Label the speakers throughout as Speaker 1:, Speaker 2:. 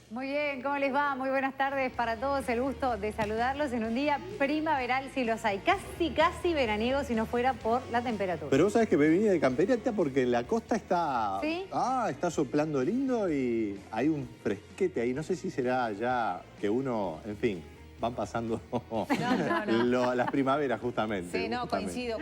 Speaker 1: Muy bien, ¿cómo les va? Muy buenas tardes para todos. El gusto de saludarlos en un día primaveral, si los hay. Casi veraniego si no fuera por la temperatura.
Speaker 2: Pero vos sabés que me vine de camperita porque en la costa está...
Speaker 1: ¿Sí?
Speaker 2: Está soplando lindo y hay un fresquete ahí. No sé si será ya que uno, en fin, van pasando las primaveras justamente.
Speaker 3: Sí, no, coincido.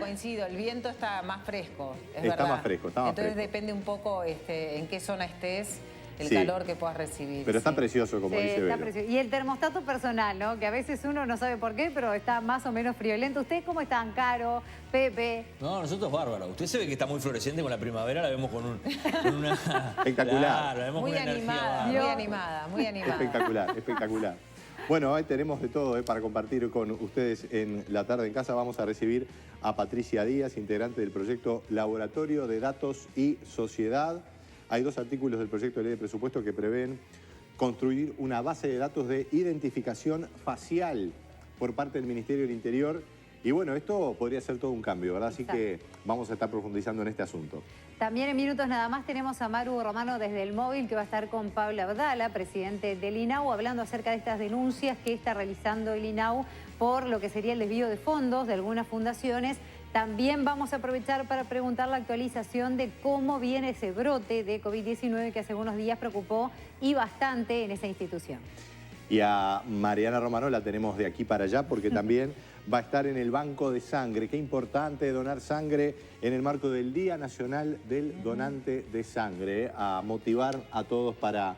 Speaker 3: El viento está más fresco, es
Speaker 2: está
Speaker 3: verdad.
Speaker 2: Más fresco, está más
Speaker 3: Entonces
Speaker 2: fresco.
Speaker 3: depende un poco en qué zona estés, el
Speaker 2: Sí.
Speaker 3: calor que puedas recibir.
Speaker 2: Pero está precioso, como dice
Speaker 1: está
Speaker 2: Vero.
Speaker 1: precioso. Y el termostato personal, ¿no? Que a veces uno no sabe por qué, pero está más o menos friolento. ¿Ustedes cómo están, Caro, Pepe?
Speaker 4: No, nosotros bárbaro. Usted se ve que está muy floreciente con la primavera, la vemos con una...
Speaker 2: Espectacular.
Speaker 4: Claro, la vemos
Speaker 3: Muy
Speaker 4: con una
Speaker 3: animada,
Speaker 4: energía
Speaker 3: muy
Speaker 4: bárbara.
Speaker 3: animada, muy animada.
Speaker 2: Espectacular, espectacular. Bueno, hoy tenemos de todo para compartir con ustedes en la tarde en casa. Vamos a recibir a Patricia Díaz, integrante del proyecto Laboratorio de Datos y Sociedad. Hay dos artículos del proyecto de ley de presupuesto que prevén construir una base de datos de identificación facial por parte del Ministerio del Interior. Y bueno, esto podría ser todo un cambio, ¿verdad? Así que vamos a estar profundizando en este asunto.
Speaker 1: También en minutos nada más tenemos a Maru Romano desde el móvil, que va a estar con Pablo Abdala, presidente del INAU, hablando acerca de estas denuncias que está realizando el INAU por lo que sería el desvío de fondos de algunas fundaciones. También vamos a aprovechar para preguntar la actualización de cómo viene ese brote de COVID-19 que hace unos días preocupó y bastante en esa institución.
Speaker 2: Y a Mariana Romano la tenemos de aquí para allá porque también va a estar en el banco de sangre. Qué importante donar sangre en el marco del Día Nacional del Donante de Sangre. A motivar a todos para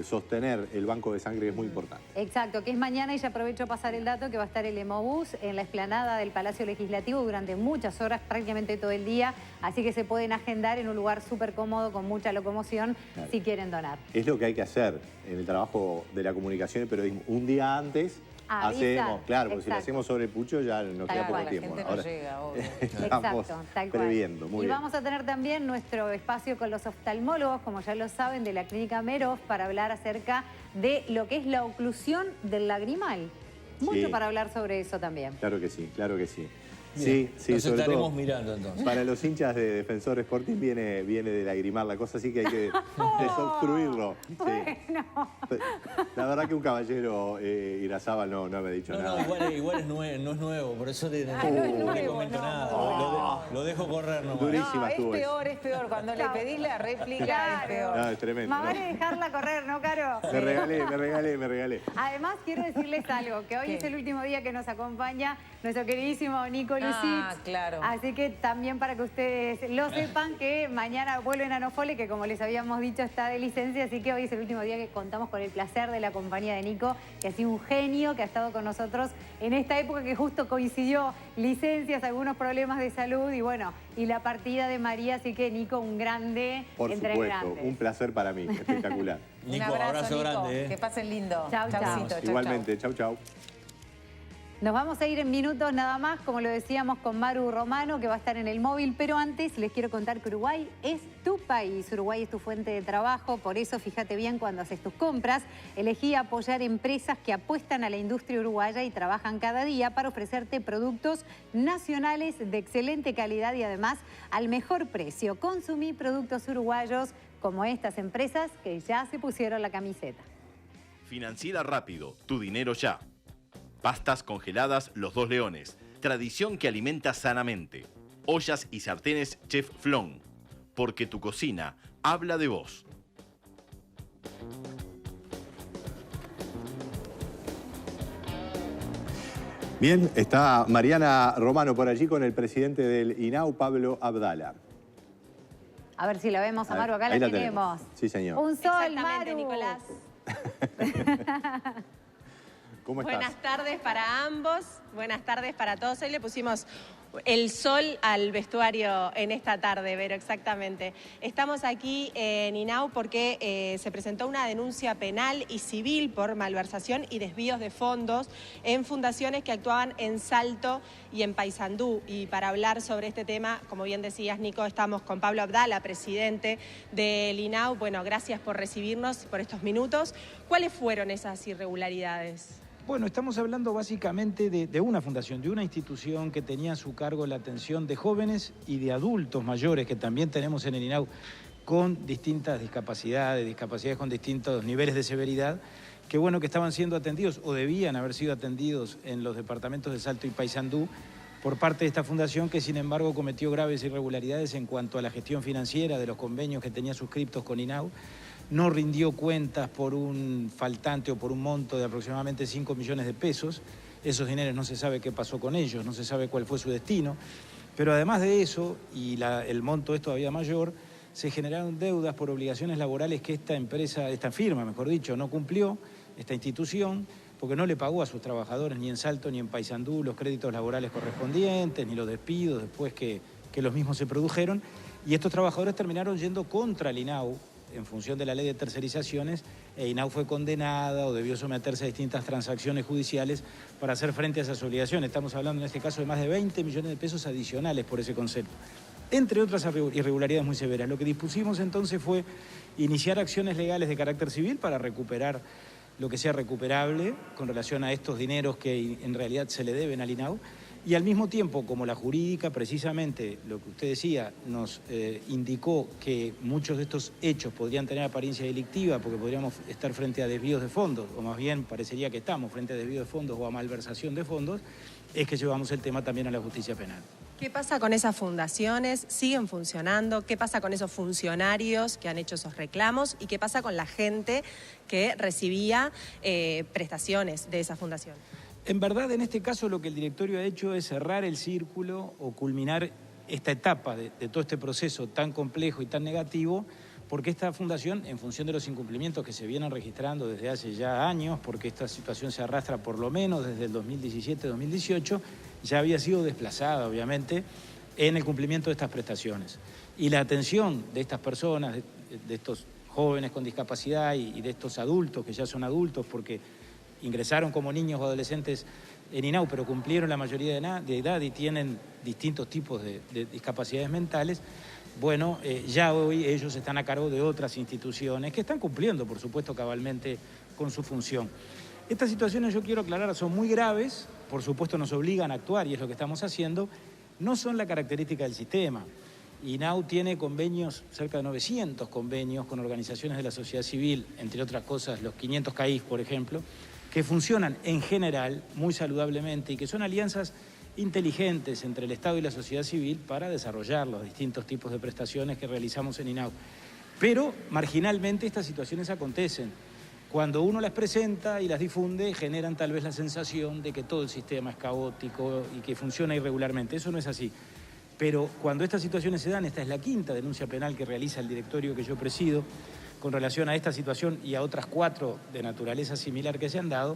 Speaker 2: sostener el banco de sangre, que es muy importante.
Speaker 1: Exacto, que es mañana, y ya aprovecho pasar el dato que va a estar el Hemobús en la explanada del Palacio Legislativo durante muchas horas, prácticamente todo el día, así que se pueden agendar en un lugar súper cómodo, con mucha locomoción,
Speaker 2: Claro.
Speaker 1: si quieren donar.
Speaker 2: Es lo que hay que hacer en el trabajo de la comunicación y el periodismo. Un día antes
Speaker 1: Avisar,
Speaker 2: hacemos, claro, porque si lo
Speaker 1: exacto.
Speaker 2: hacemos sobre el pucho ya nos queda poco
Speaker 3: La
Speaker 2: tiempo.
Speaker 3: gente no llega, obvio.
Speaker 2: Estamos
Speaker 1: Exacto, tal cual.
Speaker 2: previendo, muy
Speaker 1: y
Speaker 2: bien.
Speaker 1: vamos a tener también nuestro espacio con los oftalmólogos, como ya lo saben, de la Clínica Merov, para hablar acerca de lo que es la oclusión del lagrimal. Mucho
Speaker 2: Sí.
Speaker 1: para hablar sobre eso también.
Speaker 2: Claro que sí, claro que sí.
Speaker 4: Bien,
Speaker 2: Sí,
Speaker 4: nos
Speaker 2: sobre
Speaker 4: estaremos
Speaker 2: todo
Speaker 4: mirando entonces.
Speaker 2: para los hinchas de Defensor Sporting viene de lagrimar la cosa, así que hay que desobstruirlo. Sí.
Speaker 1: Bueno.
Speaker 2: La verdad que un caballero, Irazábal, no me ha dicho
Speaker 4: No,
Speaker 2: nada.
Speaker 4: igual no es nuevo, por eso
Speaker 1: no es
Speaker 4: no
Speaker 1: nuevo,
Speaker 4: comento
Speaker 1: no.
Speaker 4: nada. Lo dejo correr nomás.
Speaker 2: Durísimo.
Speaker 3: No,
Speaker 2: estuvo eso.
Speaker 3: es peor. Cuando le pedís la réplica
Speaker 1: Claro.
Speaker 3: es peor.
Speaker 2: No, es tremendo.
Speaker 1: Más vale dejarla correr, ¿no, Caro?
Speaker 2: Me regalé.
Speaker 1: Además, quiero decirles algo, que hoy
Speaker 3: ¿Qué?
Speaker 1: es el último día que nos acompaña nuestro queridísimo Nico Lucich.
Speaker 3: Claro.
Speaker 1: Así que también para que ustedes lo sepan, que mañana vuelven a Nofole, que como les habíamos dicho está de licencia, así que hoy es el último día que contamos con el placer de la compañía de Nico, que ha sido un genio, que ha estado con nosotros en esta época que justo coincidió licencias, algunos problemas de salud y bueno, y la partida de María, así que Nico, un grande
Speaker 2: Por
Speaker 1: entre
Speaker 2: supuesto,
Speaker 1: grandes.
Speaker 2: un placer para mí, espectacular.
Speaker 3: Un
Speaker 4: Nico,
Speaker 3: abrazo, Nico.
Speaker 4: grande.
Speaker 3: Que pasen lindo.
Speaker 1: Chau, chau.
Speaker 3: Chaucito, chau,
Speaker 2: Igualmente, chau.
Speaker 1: Nos vamos a ir en minutos nada más, como lo decíamos, con Maru Romano, que va a estar en el móvil, pero antes les quiero contar que Uruguay es tu país, Uruguay es tu fuente de trabajo, por eso fíjate bien cuando haces tus compras, elegí apoyar empresas que apuestan a la industria uruguaya y trabajan cada día para ofrecerte productos nacionales de excelente calidad y además al mejor precio. Consumí productos uruguayos como estas empresas que ya se pusieron la camiseta.
Speaker 5: Financiera Rápido, tu dinero ya. Pastas congeladas Los Dos Leones, tradición que alimenta sanamente. Ollas y sartenes Chef Flon, porque tu cocina habla de vos.
Speaker 2: Bien, está Mariana Romano por allí con el presidente del INAU, Pablo Abdala.
Speaker 1: A ver si la vemos a Maru, acá
Speaker 2: Ahí
Speaker 1: la
Speaker 2: la tenemos.
Speaker 1: tenemos.
Speaker 2: Sí, señor.
Speaker 1: Un sol,
Speaker 6: Exactamente,
Speaker 1: Maru.
Speaker 6: Nicolás.
Speaker 2: ¿Cómo estás?
Speaker 6: Buenas tardes para ambos, buenas tardes para todos. Hoy le pusimos el sol al vestuario en esta tarde, Vero, exactamente. Estamos aquí en INAU porque se presentó una denuncia penal y civil por malversación y desvíos de fondos en fundaciones que actuaban en Salto y en Paysandú. Y para hablar sobre este tema, como bien decías, Nico, estamos con Pablo Abdala, presidente del INAU. Bueno, gracias por recibirnos, por estos minutos. ¿Cuáles fueron esas irregularidades?
Speaker 7: Bueno, estamos hablando básicamente de una fundación, de una institución que tenía a su cargo la atención de jóvenes y de adultos mayores que también tenemos en el INAU. con distintas discapacidades con distintos niveles de severidad, que bueno, que estaban siendo atendidos o debían haber sido atendidos en los departamentos de Salto y Paysandú por parte de esta fundación, que sin embargo cometió graves irregularidades en cuanto a la gestión financiera de los convenios que tenía suscriptos con INAU, no rindió cuentas por un faltante o por un monto de aproximadamente 5 millones de pesos. Esos dineros no se sabe qué pasó con ellos, no se sabe cuál fue su destino, pero además de eso, y el monto es todavía mayor, se generaron deudas por obligaciones laborales que esta firma, mejor dicho, no cumplió, esta institución, porque no le pagó a sus trabajadores ni en Salto ni en Paysandú los créditos laborales correspondientes, ni los despidos después que los mismos se produjeron, y estos trabajadores terminaron yendo contra el INAU en función de la ley de tercerizaciones, e INAU fue condenada o debió someterse a distintas transacciones judiciales para hacer frente a esas obligaciones. Estamos hablando en este caso de más de 20 millones de pesos adicionales por ese concepto, entre otras irregularidades muy severas. Lo que dispusimos entonces fue iniciar acciones legales de carácter civil para recuperar lo que sea recuperable con relación a estos dineros que en realidad se le deben al INAU, y al mismo tiempo, como la jurídica, precisamente lo que usted decía, nos indicó que muchos de estos hechos podrían tener apariencia delictiva porque podríamos estar frente a desvíos de fondos, o más bien parecería que estamos frente a desvíos de fondos o a malversación de fondos, es que llevamos el tema también a la justicia penal.
Speaker 6: ¿Qué pasa con esas fundaciones? ¿Siguen funcionando? ¿Qué pasa con esos funcionarios que han hecho esos reclamos? ¿Y qué pasa con la gente que recibía prestaciones de esa fundación?
Speaker 7: En verdad, en este caso, lo que el directorio ha hecho es cerrar el círculo o culminar esta etapa de todo este proceso tan complejo y tan negativo, porque esta fundación, en función de los incumplimientos que se vienen registrando desde hace ya años, porque esta situación se arrastra por lo menos desde el 2017-2018, ya había sido desplazada, obviamente, en el cumplimiento de estas prestaciones. Y la atención de estas personas, de estos jóvenes con discapacidad y de estos adultos, que ya son adultos porque ingresaron como niños o adolescentes en INAU, pero cumplieron la mayoría de edad y tienen distintos tipos de discapacidades mentales, bueno, ya hoy ellos están a cargo de otras instituciones que están cumpliendo, por supuesto, cabalmente con su función. Estas situaciones, yo quiero aclarar, son muy graves, por supuesto nos obligan a actuar y es lo que estamos haciendo, no son la característica del sistema. INAU tiene convenios, cerca de 900 convenios con organizaciones de la sociedad civil, entre otras cosas los 500 CAIF, por ejemplo, que funcionan en general muy saludablemente y que son alianzas inteligentes entre el Estado y la sociedad civil para desarrollar los distintos tipos de prestaciones que realizamos en INAU. Pero marginalmente estas situaciones acontecen. Cuando uno las presenta y las difunde, generan tal vez la sensación de que todo el sistema es caótico y que funciona irregularmente. Eso no es así. Pero cuando estas situaciones se dan, esta es la quinta denuncia penal que realiza el directorio que yo presido, con relación a esta situación y a otras 4 de naturaleza similar que se han dado,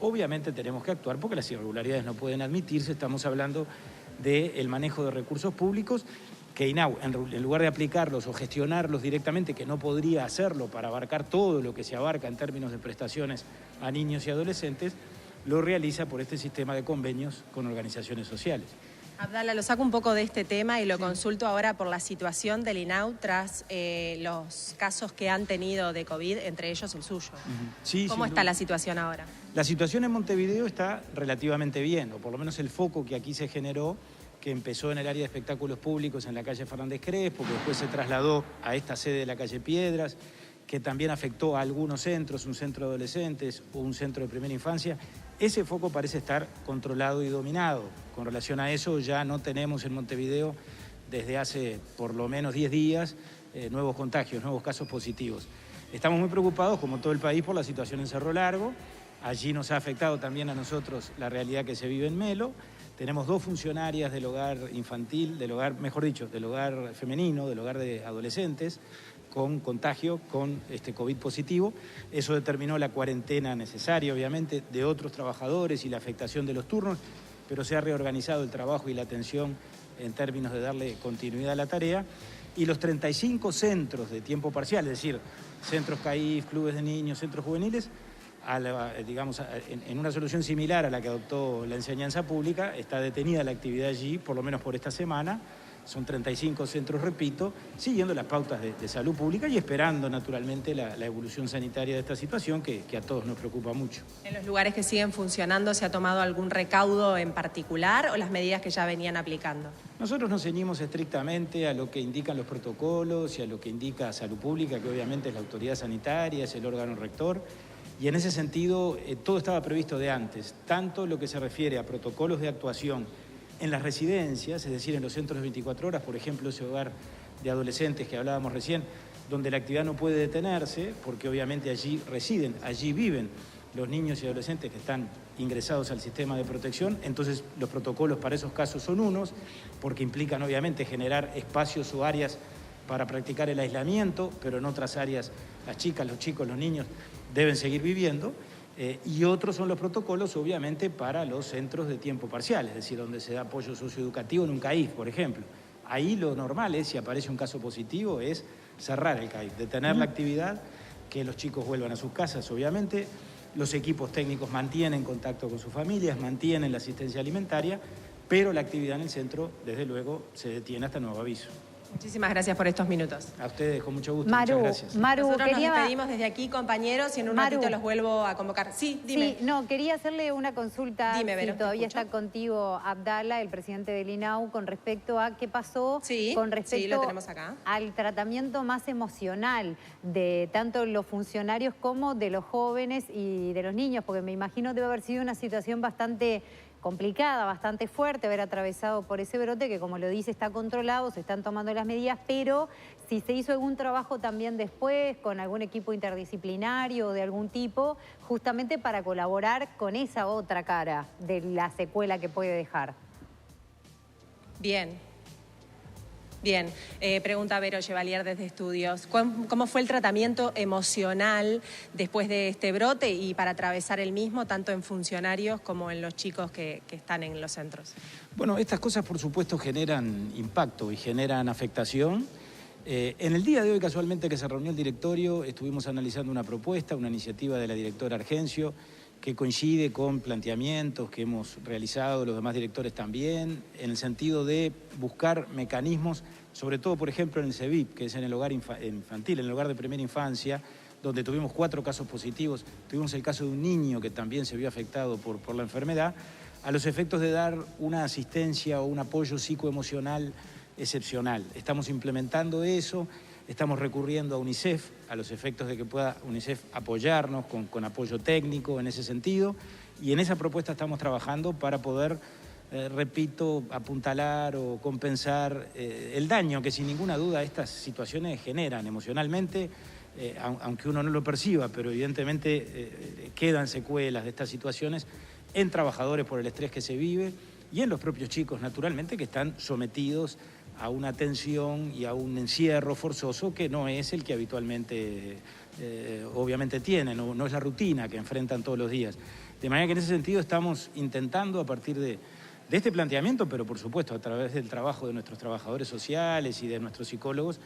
Speaker 7: obviamente tenemos que actuar porque las irregularidades no pueden admitirse. Estamos hablando del manejo de recursos públicos que INAU, en lugar de aplicarlos o gestionarlos directamente, que no podría hacerlo para abarcar todo lo que se abarca en términos de prestaciones a niños y adolescentes, lo realiza por este sistema de convenios con organizaciones sociales.
Speaker 6: Abdala, lo saco un poco de este tema y lo consulto ahora por la situación del INAU tras los casos que han tenido de COVID, entre ellos el suyo.
Speaker 7: Sí,
Speaker 6: ¿Cómo está la situación ahora?
Speaker 7: La situación en Montevideo está relativamente bien, o por lo menos el foco que aquí se generó, que empezó en el área de espectáculos públicos en la calle Fernández Crespo, que después se trasladó a esta sede de la calle Piedras, que también afectó a algunos centros, un centro de adolescentes o un centro de primera infancia. Ese foco parece estar controlado y dominado. Con relación a eso ya no tenemos en Montevideo desde hace por lo menos 10 días nuevos contagios, nuevos casos positivos. Estamos muy preocupados, como todo el país, por la situación en Cerro Largo. Allí nos ha afectado también a nosotros la realidad que se vive en Melo. Tenemos 2 funcionarias del hogar infantil, del hogar, mejor dicho, del hogar femenino, del hogar de adolescentes, con contagio, con COVID positivo. Eso determinó la cuarentena necesaria, obviamente, de otros trabajadores y la afectación de los turnos, pero se ha reorganizado el trabajo y la atención en términos de darle continuidad a la tarea. Y los 35 centros de tiempo parcial, es decir, centros CAIF, clubes de niños, centros juveniles, en una solución similar a la que adoptó la enseñanza pública, está detenida la actividad allí, por lo menos por esta semana, Son 35 centros, repito, siguiendo las pautas de salud pública y esperando naturalmente la evolución sanitaria de esta situación que a todos nos preocupa mucho.
Speaker 6: ¿En los lugares que siguen funcionando se ha tomado algún recaudo en particular o las medidas que ya venían aplicando?
Speaker 7: Nosotros nos ceñimos estrictamente a lo que indican los protocolos y a lo que indica Salud Pública, que obviamente es la autoridad sanitaria, es el órgano rector, y en ese sentido todo estaba previsto de antes, tanto lo que se refiere a protocolos de actuación en las residencias, es decir, en los centros de 24 horas, por ejemplo, ese hogar de adolescentes que hablábamos recién, donde la actividad no puede detenerse, porque obviamente allí residen, allí viven los niños y adolescentes que están ingresados al sistema de protección, entonces los protocolos para esos casos son unos, porque implican obviamente generar espacios o áreas para practicar el aislamiento, pero en otras áreas las chicas, los chicos, los niños deben seguir viviendo. Y otros son los protocolos, obviamente, para los centros de tiempo parcial, es decir, donde se da apoyo socioeducativo en un CAIF, por ejemplo. Ahí lo normal es, si aparece un caso positivo, es cerrar el CAIF, detener la actividad, que los chicos vuelvan a sus casas, obviamente. Los equipos técnicos mantienen contacto con sus familias, mantienen la asistencia alimentaria, pero la actividad en el centro, desde luego, se detiene hasta nuevo aviso.
Speaker 6: Muchísimas gracias por estos minutos.
Speaker 7: A ustedes, con mucho gusto.
Speaker 1: Maru,
Speaker 7: muchas gracias.
Speaker 1: Maru,
Speaker 6: Nosotros
Speaker 1: quería...
Speaker 6: nos despedimos desde aquí, compañeros, y en un ratito los vuelvo a convocar. Sí, dime.
Speaker 1: Sí, no, quería hacerle una consulta.
Speaker 6: Dime, Vero,
Speaker 1: si
Speaker 6: te
Speaker 1: todavía
Speaker 6: escucho.
Speaker 1: está contigo Abdala, el presidente del INAU, con respecto a qué pasó
Speaker 6: Sí,
Speaker 1: con respecto
Speaker 6: sí, lo tenemos acá.
Speaker 1: al tratamiento más emocional de tanto los funcionarios como de los jóvenes y de los niños, porque me imagino debe haber sido una situación bastante complicada, bastante fuerte, haber atravesado por ese brote que, como lo dice, está controlado, se están tomando las medidas, pero si se hizo algún trabajo también después con algún equipo interdisciplinario de algún tipo, justamente para colaborar con esa otra cara de la secuela que puede dejar.
Speaker 6: Bien. Bien, pregunta Vero Chevalier desde Estudios. ¿Cómo fue el tratamiento emocional después de este brote y para atravesar el mismo, tanto en funcionarios como en los chicos que están en los centros?
Speaker 7: Bueno, estas cosas por supuesto generan impacto y generan afectación. En el día de hoy, casualmente, que se reunió el directorio, estuvimos analizando una propuesta, una iniciativa de la directora Argencio, que coincide con planteamientos que hemos realizado los demás directores también, en el sentido de buscar mecanismos, sobre todo, por ejemplo, en el CEVIP, que es en el hogar infantil, en el hogar de primera infancia, donde tuvimos 4 casos positivos. Tuvimos el caso de un niño que también se vio afectado por la enfermedad, a los efectos de dar una asistencia o un apoyo psicoemocional excepcional. Estamos implementando eso. Estamos recurriendo a UNICEF, a los efectos de que pueda UNICEF apoyarnos con apoyo técnico en ese sentido, y en esa propuesta estamos trabajando para poder, repito, apuntalar o compensar el daño que sin ninguna duda estas situaciones generan emocionalmente, aunque uno no lo perciba, pero evidentemente quedan secuelas de estas situaciones en trabajadores por el estrés que se vive y en los propios chicos, naturalmente, que están sometidos a una tensión y a un encierro forzoso que no es el que habitualmente, obviamente, tienen, no es la rutina que enfrentan todos los días. De manera que en ese sentido estamos intentando, a partir de este planteamiento, pero por supuesto a través del trabajo de nuestros trabajadores sociales y de nuestros psicólogos,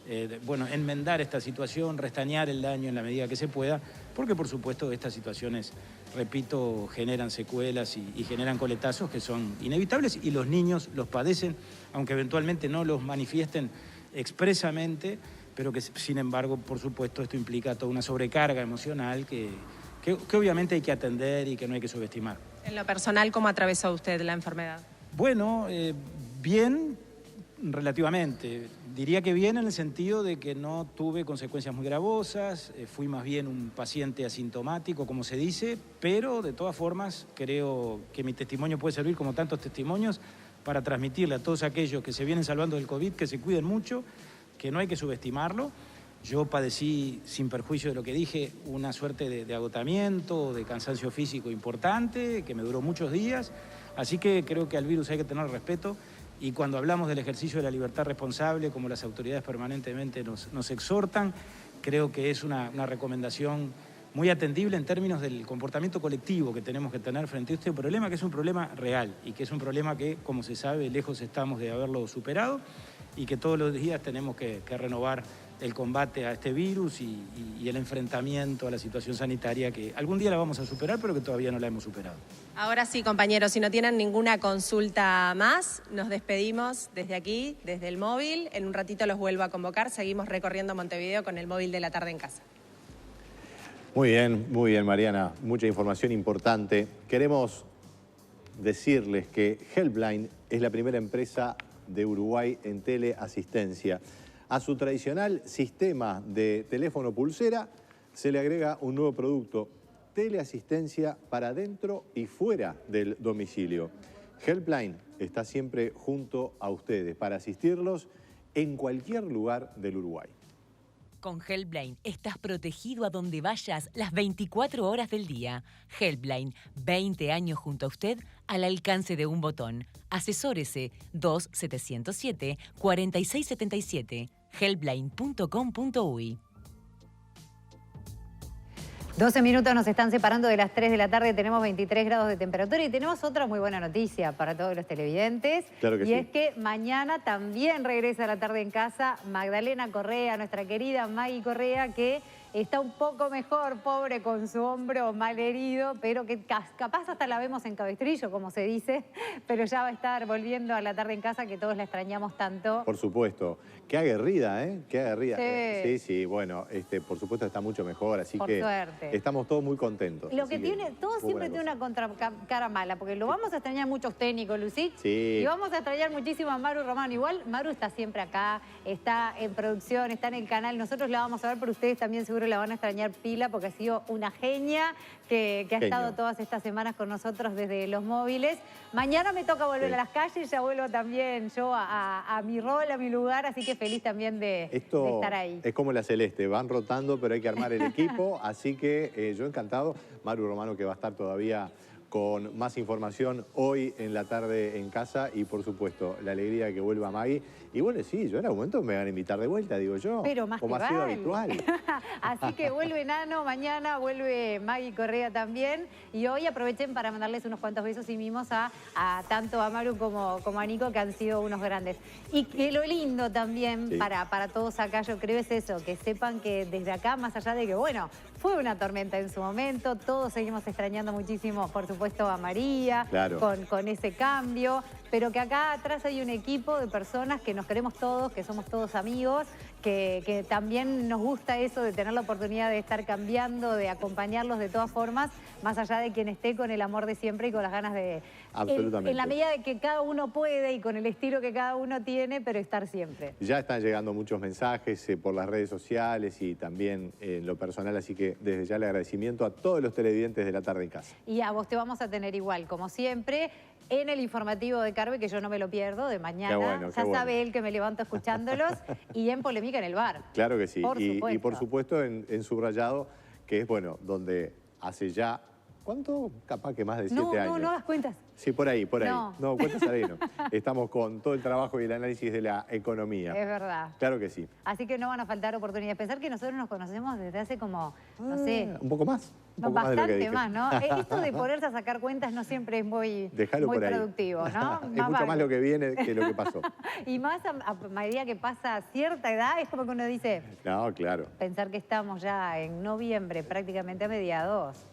Speaker 7: enmendar esta situación, restañar el daño en la medida que se pueda, porque por supuesto estas situaciones, repito, generan secuelas y generan coletazos que son inevitables y los niños los padecen, aunque eventualmente no los manifiesten expresamente, pero que sin embargo, por supuesto, esto implica toda una sobrecarga emocional que obviamente hay que atender y que no hay que subestimar.
Speaker 6: En lo personal, ¿cómo atravesó usted la enfermedad?
Speaker 7: Bueno, bien, relativamente. Diría que bien en el sentido de que no tuve consecuencias muy gravosas, fui más bien un paciente asintomático, como se dice, pero de todas formas creo que mi testimonio puede servir, como tantos testimonios, para transmitirle a todos aquellos que se vienen salvando del COVID, que se cuiden mucho, que no hay que subestimarlo. Yo padecí, sin perjuicio de lo que dije, una suerte de agotamiento, de cansancio físico importante, que me duró muchos días, así que creo que al virus hay que tener respeto. Y cuando hablamos del ejercicio de la libertad responsable, como las autoridades permanentemente nos exhortan, creo que es una recomendación muy atendible en términos del comportamiento colectivo que tenemos que tener frente a este problema, que es un problema real y que es un problema que, como se sabe, lejos estamos de haberlo superado y que todos los días tenemos que renovar el combate a este virus y el enfrentamiento a la situación sanitaria que algún día la vamos a superar, pero que todavía no la hemos superado.
Speaker 6: Ahora sí, compañeros, si no tienen ninguna consulta más, nos despedimos desde aquí, desde el móvil. En un ratito los vuelvo a convocar. Seguimos recorriendo Montevideo con el móvil de La Tarde en Casa.
Speaker 2: Muy bien, Mariana. Mucha información importante. Queremos decirles que Helpline es la primera empresa de Uruguay en teleasistencia. A su tradicional sistema de teléfono pulsera se le agrega un nuevo producto, teleasistencia para dentro y fuera del domicilio. Helpline está siempre junto a ustedes para asistirlos en cualquier lugar del Uruguay.
Speaker 8: Con Helpline estás protegido a donde vayas las 24 horas del día. Helpline, 20 años junto a usted al alcance de un botón. Asesórese 2707-4677. Helpline.com.uy.
Speaker 1: 12 minutos nos están separando de las 3 de la tarde, tenemos 23 grados de temperatura y tenemos otra muy buena noticia para todos los televidentes.
Speaker 2: Claro que
Speaker 1: y
Speaker 2: sí.
Speaker 1: es que mañana también regresa a La Tarde en Casa Magdalena Correa, nuestra querida Maggie Correa, que está un poco mejor, pobre, con su hombro mal herido, pero que capaz hasta la vemos en cabestrillo, como se dice, pero ya va a estar volviendo a La Tarde en Casa, que todos la extrañamos tanto.
Speaker 2: Por supuesto. Qué aguerrida, ¿eh? Qué aguerrida.
Speaker 1: Sí.
Speaker 2: Sí, bueno, por supuesto está mucho mejor, así
Speaker 1: Por
Speaker 2: que
Speaker 1: suerte.
Speaker 2: estamos todos muy contentos.
Speaker 1: Lo
Speaker 2: así
Speaker 1: que tiene, todo
Speaker 2: muy
Speaker 1: siempre
Speaker 2: buena
Speaker 1: tiene una cara mala, porque lo vamos a extrañar muchos técnicos, Lucich.
Speaker 2: Sí.
Speaker 1: Y vamos a extrañar muchísimo a Maru Romano. Igual Maru está siempre acá, está en producción, está en el canal. Nosotros la vamos a ver, pero ustedes también seguro la van a extrañar pila, porque ha sido una genia que ha estado todas estas semanas con nosotros desde los móviles. Mañana me toca volver a las calles, ya vuelvo también yo a mi rol, a mi lugar, así que feliz también de estar ahí.
Speaker 2: Es como la Celeste, van rotando, pero hay que armar el equipo, así que yo encantado. Maru Romano, que va a estar todavía con más información hoy en La Tarde en Casa, y por supuesto la alegría de que vuelva Maggie. Y bueno, sí, yo en algún momento me van a invitar de vuelta, digo yo,
Speaker 1: pero más
Speaker 2: como
Speaker 1: que
Speaker 2: ha sido
Speaker 1: vale.
Speaker 2: habitual.
Speaker 1: Así que vuelve Nano, mañana vuelve Maggie Correa también, y hoy aprovechen para mandarles unos cuantos besos y mimos a tanto a Maru como a Nico, que han sido unos grandes. Y que lo lindo también para todos acá, yo creo, es eso, que sepan que desde acá, más allá de que, bueno, fue una tormenta en su momento, todos seguimos extrañando muchísimo, por supuesto, a María,
Speaker 2: claro,
Speaker 1: con ese cambio, pero que acá atrás hay un equipo de personas que nos queremos todos, que somos todos amigos, que también nos gusta eso de tener la oportunidad de estar cambiando, de acompañarlos de todas formas, más allá de quien esté con el amor de siempre y con las ganas de...
Speaker 2: Absolutamente.
Speaker 1: En la medida de que cada uno puede y con el estilo que cada uno tiene, pero estar siempre.
Speaker 2: Ya están llegando muchos mensajes por las redes sociales y también en lo personal, así que desde ya el agradecimiento a todos los televidentes de La Tarde en Casa.
Speaker 1: Y a vos te vamos a tener igual, como siempre, en el informativo de Carve, que yo no me lo pierdo, de mañana.
Speaker 2: Qué bueno,
Speaker 1: ya sabe él que me levanto escuchándolos, y en Polémica en el Bar.
Speaker 2: Claro que sí.
Speaker 1: Y
Speaker 2: por supuesto en Subrayado, que es, bueno, donde hace ya... ¿Cuánto? Capaz que más de 7 años.
Speaker 1: No das cuentas.
Speaker 2: Sí, por ahí.
Speaker 1: No,
Speaker 2: cuentas ahí no. Estamos con todo el trabajo y el análisis de la economía.
Speaker 1: Es verdad.
Speaker 2: Claro que sí.
Speaker 1: Así que no van a faltar oportunidades. Pensar que nosotros nos conocemos desde hace como, no sé...
Speaker 2: Un poco más.
Speaker 1: Bastante más, ¿no? Esto de ponerse a sacar cuentas no siempre es muy productivo, ¿no?
Speaker 2: Es mucho más lo que viene que lo que pasó.
Speaker 1: Y más a medida que pasa cierta edad, es como que uno dice...
Speaker 2: No, claro.
Speaker 1: Pensar que estamos ya en noviembre, prácticamente a mediados.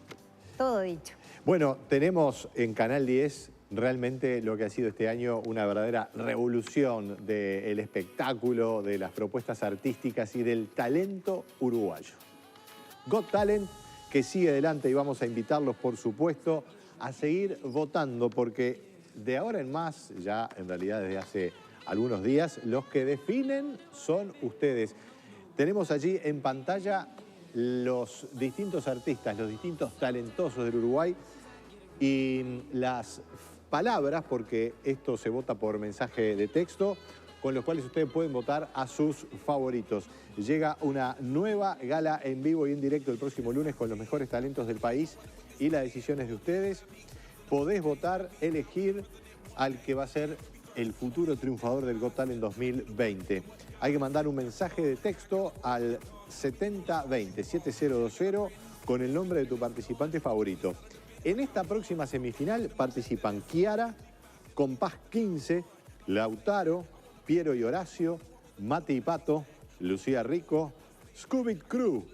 Speaker 1: Todo dicho.
Speaker 2: Bueno, tenemos en Canal 10 realmente lo que ha sido este año una verdadera revolución del espectáculo, de las propuestas artísticas y del talento uruguayo. Got Talent, que sigue adelante, y vamos a invitarlos, por supuesto, a seguir votando, porque de ahora en más, ya en realidad desde hace algunos días, los que definen son ustedes. Tenemos allí en pantalla los distintos artistas, los distintos talentosos del Uruguay y las palabras, porque esto se vota por mensaje de texto, con los cuales ustedes pueden votar a sus favoritos. Llega una nueva gala en vivo y en directo el próximo lunes con los mejores talentos del país y las decisiones de ustedes. Podés votar, elegir al que va a ser el futuro triunfador del Got Talent 2020. Hay que mandar un mensaje de texto al 7020 con el nombre de tu participante favorito. En esta próxima semifinal participan Kiara, Compás 15, Lautaro, Piero y Horacio, Mate y Pato, Lucía Rico, Scooby Crew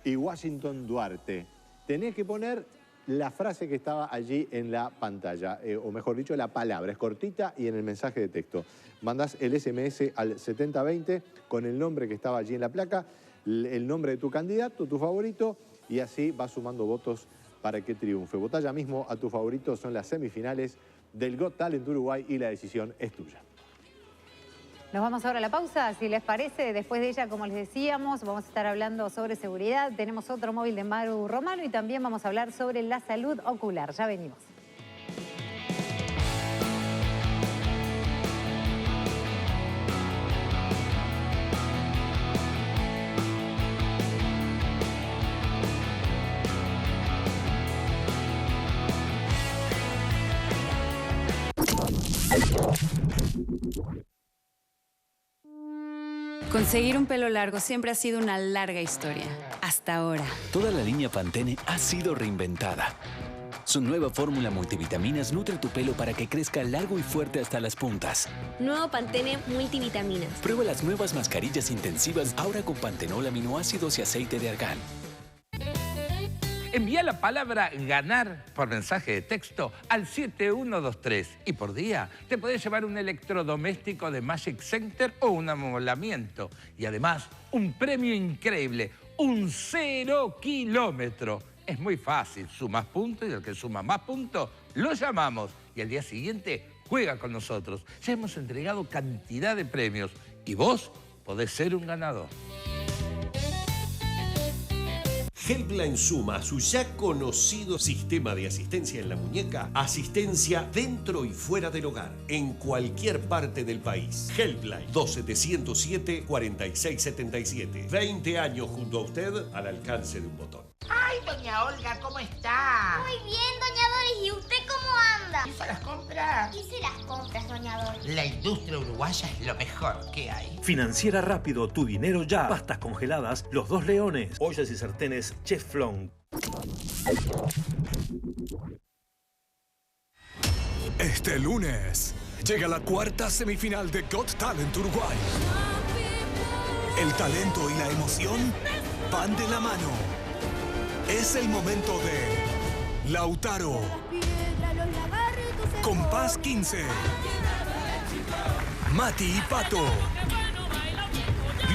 Speaker 2: y Washington Duarte. Tenés que poner la frase que estaba allí en la pantalla, o mejor dicho, la palabra. Es cortita y en el mensaje de texto. Mandás el SMS al 7020 con el nombre que estaba allí en la placa, el nombre de tu candidato, tu favorito, y así vas sumando votos para que triunfe. Votá ya mismo a tu favorito, son las semifinales del Got Talent Uruguay y la decisión es tuya.
Speaker 1: Nos vamos ahora a la pausa, si les parece. Después de ella, como les decíamos, vamos a estar hablando sobre seguridad. Tenemos otro móvil de Maru Romano y también vamos a hablar sobre la salud ocular. Ya venimos.
Speaker 9: Conseguir un pelo largo siempre ha sido una larga historia. Hasta ahora.
Speaker 10: Toda la línea Pantene ha sido reinventada. Su nueva fórmula multivitaminas nutre tu pelo para que crezca largo y fuerte hasta las puntas.
Speaker 11: Nuevo Pantene Multivitaminas.
Speaker 10: Prueba las nuevas mascarillas intensivas ahora con pantenol, aminoácidos y aceite de argán.
Speaker 12: Envía la palabra ganar por mensaje de texto al 7123 y por día te podés llevar un electrodoméstico de Magic Center o un amolamiento. Y además, un premio increíble, un 0 kilómetro. Es muy fácil, sumas puntos y el que suma más puntos lo llamamos. Y al día siguiente juega con nosotros. Ya hemos entregado cantidad de premios y vos podés ser un ganador.
Speaker 13: Helpline suma su ya conocido sistema de asistencia en la muñeca, asistencia dentro y fuera del hogar, en cualquier parte del país. Helpline 2777-4677. 20 años junto a usted, al alcance de un botón.
Speaker 14: ¡Ay, doña Olga, ¿cómo está?
Speaker 15: Muy bien, doña Doris. ¿Y usted cómo anda?
Speaker 14: ¿Hizo las compras?
Speaker 15: Hice las compras, doña Doris.
Speaker 14: La industria uruguaya es lo mejor que hay.
Speaker 16: Financiera Rápido, tu dinero ya. Pastas congeladas, Los Dos Leones. Ollas y sartenes, Chef Flon.
Speaker 17: Este lunes llega la cuarta semifinal de Got Talent Uruguay. El talento y la emoción van de la mano. Es el momento de Lautaro, Compás 15, Mati y Pato,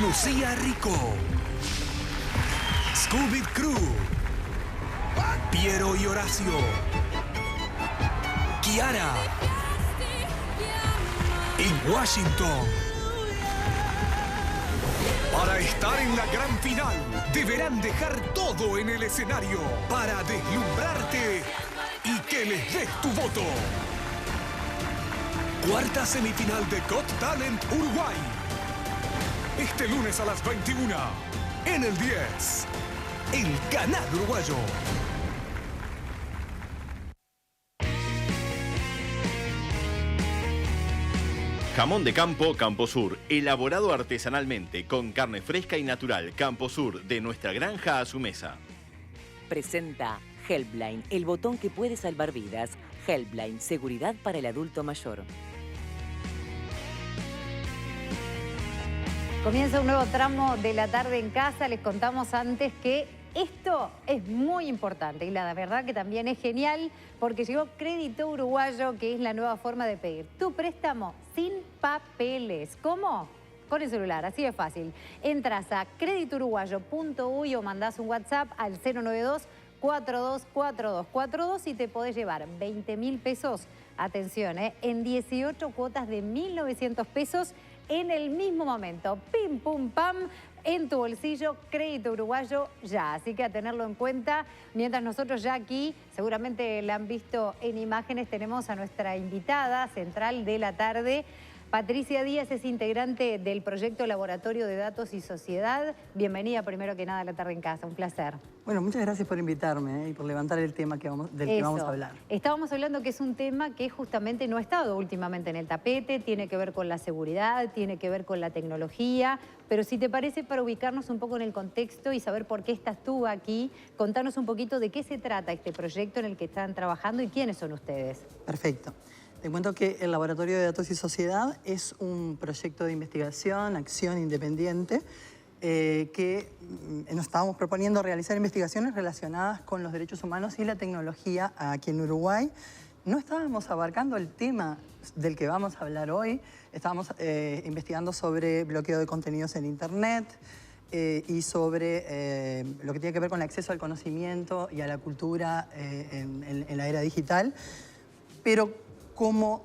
Speaker 17: Lucía Rico, Scooby Crew, Piero y Horacio, Kiara y Washington. Para estar en la gran final, deberán dejar todo en el escenario para deslumbrarte y que les des tu voto. Cuarta semifinal de Got Talent Uruguay. Este lunes a las 21, en el 10, el canal uruguayo.
Speaker 5: Jamón de campo Camposur, elaborado artesanalmente con carne fresca y natural. Camposur, de nuestra granja a su mesa.
Speaker 8: Presenta Helpline, el botón que puede salvar vidas. Helpline, seguridad para el adulto mayor.
Speaker 1: Comienza un nuevo tramo de la tarde en casa. Les contamos antes que esto es muy importante y la verdad que también es genial porque llegó Crédito Uruguayo, que es la nueva forma de pedir tu préstamo sin papeles. ¿Cómo? Con el celular, así de fácil. Entras a creditouruguayo.uy o mandás un WhatsApp al 092-424242 y te podés llevar 20.000 pesos, atención, en 18 cuotas de 1.900 pesos en el mismo momento. Pim, pum, pam, en tu bolsillo, Crédito Uruguayo ya. Así que a tenerlo en cuenta. Mientras nosotros ya aquí, seguramente la han visto en imágenes, tenemos a nuestra invitada central de la tarde. Patricia Díaz es integrante del proyecto Laboratorio de Datos y Sociedad. Bienvenida primero que nada a La Tarde en Casa, un placer.
Speaker 18: Bueno, muchas gracias por invitarme y por levantar el tema del que vamos a hablar.
Speaker 1: Estábamos hablando que es un tema que justamente no ha estado últimamente en el tapete, tiene que ver con la seguridad, tiene que ver con la tecnología, pero si te parece, para ubicarnos un poco en el contexto y saber por qué estás tú aquí, contanos un poquito de qué se trata este proyecto en el que están trabajando y quiénes son ustedes.
Speaker 18: Perfecto. Te cuento que el Laboratorio de Datos y Sociedad es un proyecto de investigación, acción independiente, que nos estábamos proponiendo realizar investigaciones relacionadas con los derechos humanos y la tecnología aquí en Uruguay. No estábamos abarcando el tema del que vamos a hablar hoy, estábamos investigando sobre bloqueo de contenidos en Internet y sobre lo que tiene que ver con el acceso al conocimiento y a la cultura en la era digital. Pero como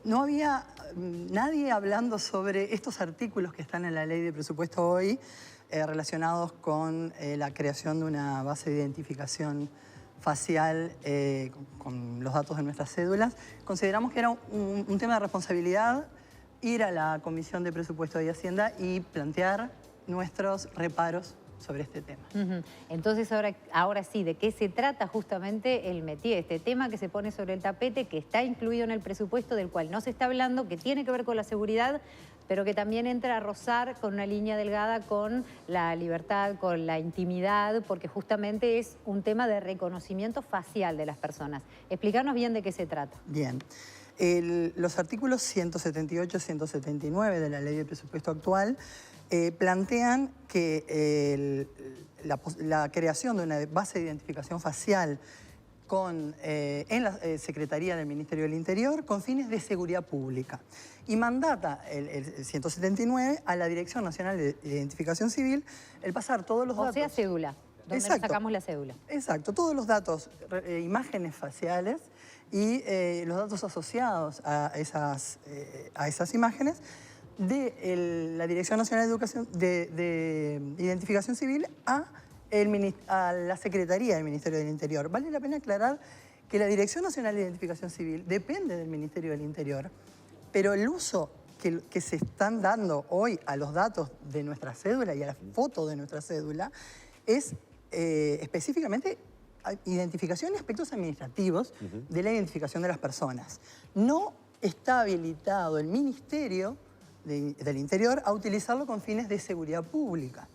Speaker 18: no había nadie hablando sobre estos artículos que están en la ley de presupuesto hoy relacionados con la creación de una base de identificación facial con los datos de nuestras cédulas, consideramos que era un tema de responsabilidad ir a la Comisión de Presupuesto y Hacienda y plantear nuestros reparos sobre este tema.
Speaker 1: Entonces, ahora sí, ¿de qué se trata justamente el métier? Este tema que se pone sobre el tapete, que está incluido en el presupuesto, del cual no se está hablando, que tiene que ver con la seguridad, pero que también entra a rozar con una línea delgada con la libertad, con la intimidad, porque justamente es un tema de reconocimiento facial de las personas. Explícanos bien de qué se trata.
Speaker 18: Bien. Los artículos 178 y 179 de la ley de presupuesto actual plantean que la creación de una base de identificación facial en la Secretaría del Ministerio del Interior con fines de seguridad pública. Y mandata el 179 a la Dirección Nacional de Identificación Civil el pasar todos los datos...
Speaker 1: O sea, cédula, donde nos sacamos la cédula.
Speaker 18: Exacto, todos los datos, imágenes faciales y los datos asociados a esas imágenes de la Dirección Nacional de Identificación Civil a la Secretaría del Ministerio del Interior. Vale la pena aclarar que la Dirección Nacional de Identificación Civil depende del Ministerio del Interior, pero el uso que se están dando hoy a los datos de nuestra cédula y a la foto de nuestra cédula es específicamente identificación y aspectos administrativos de la identificación de las personas. No está habilitado el Ministerio del Interior a utilizarlo con fines de seguridad pública.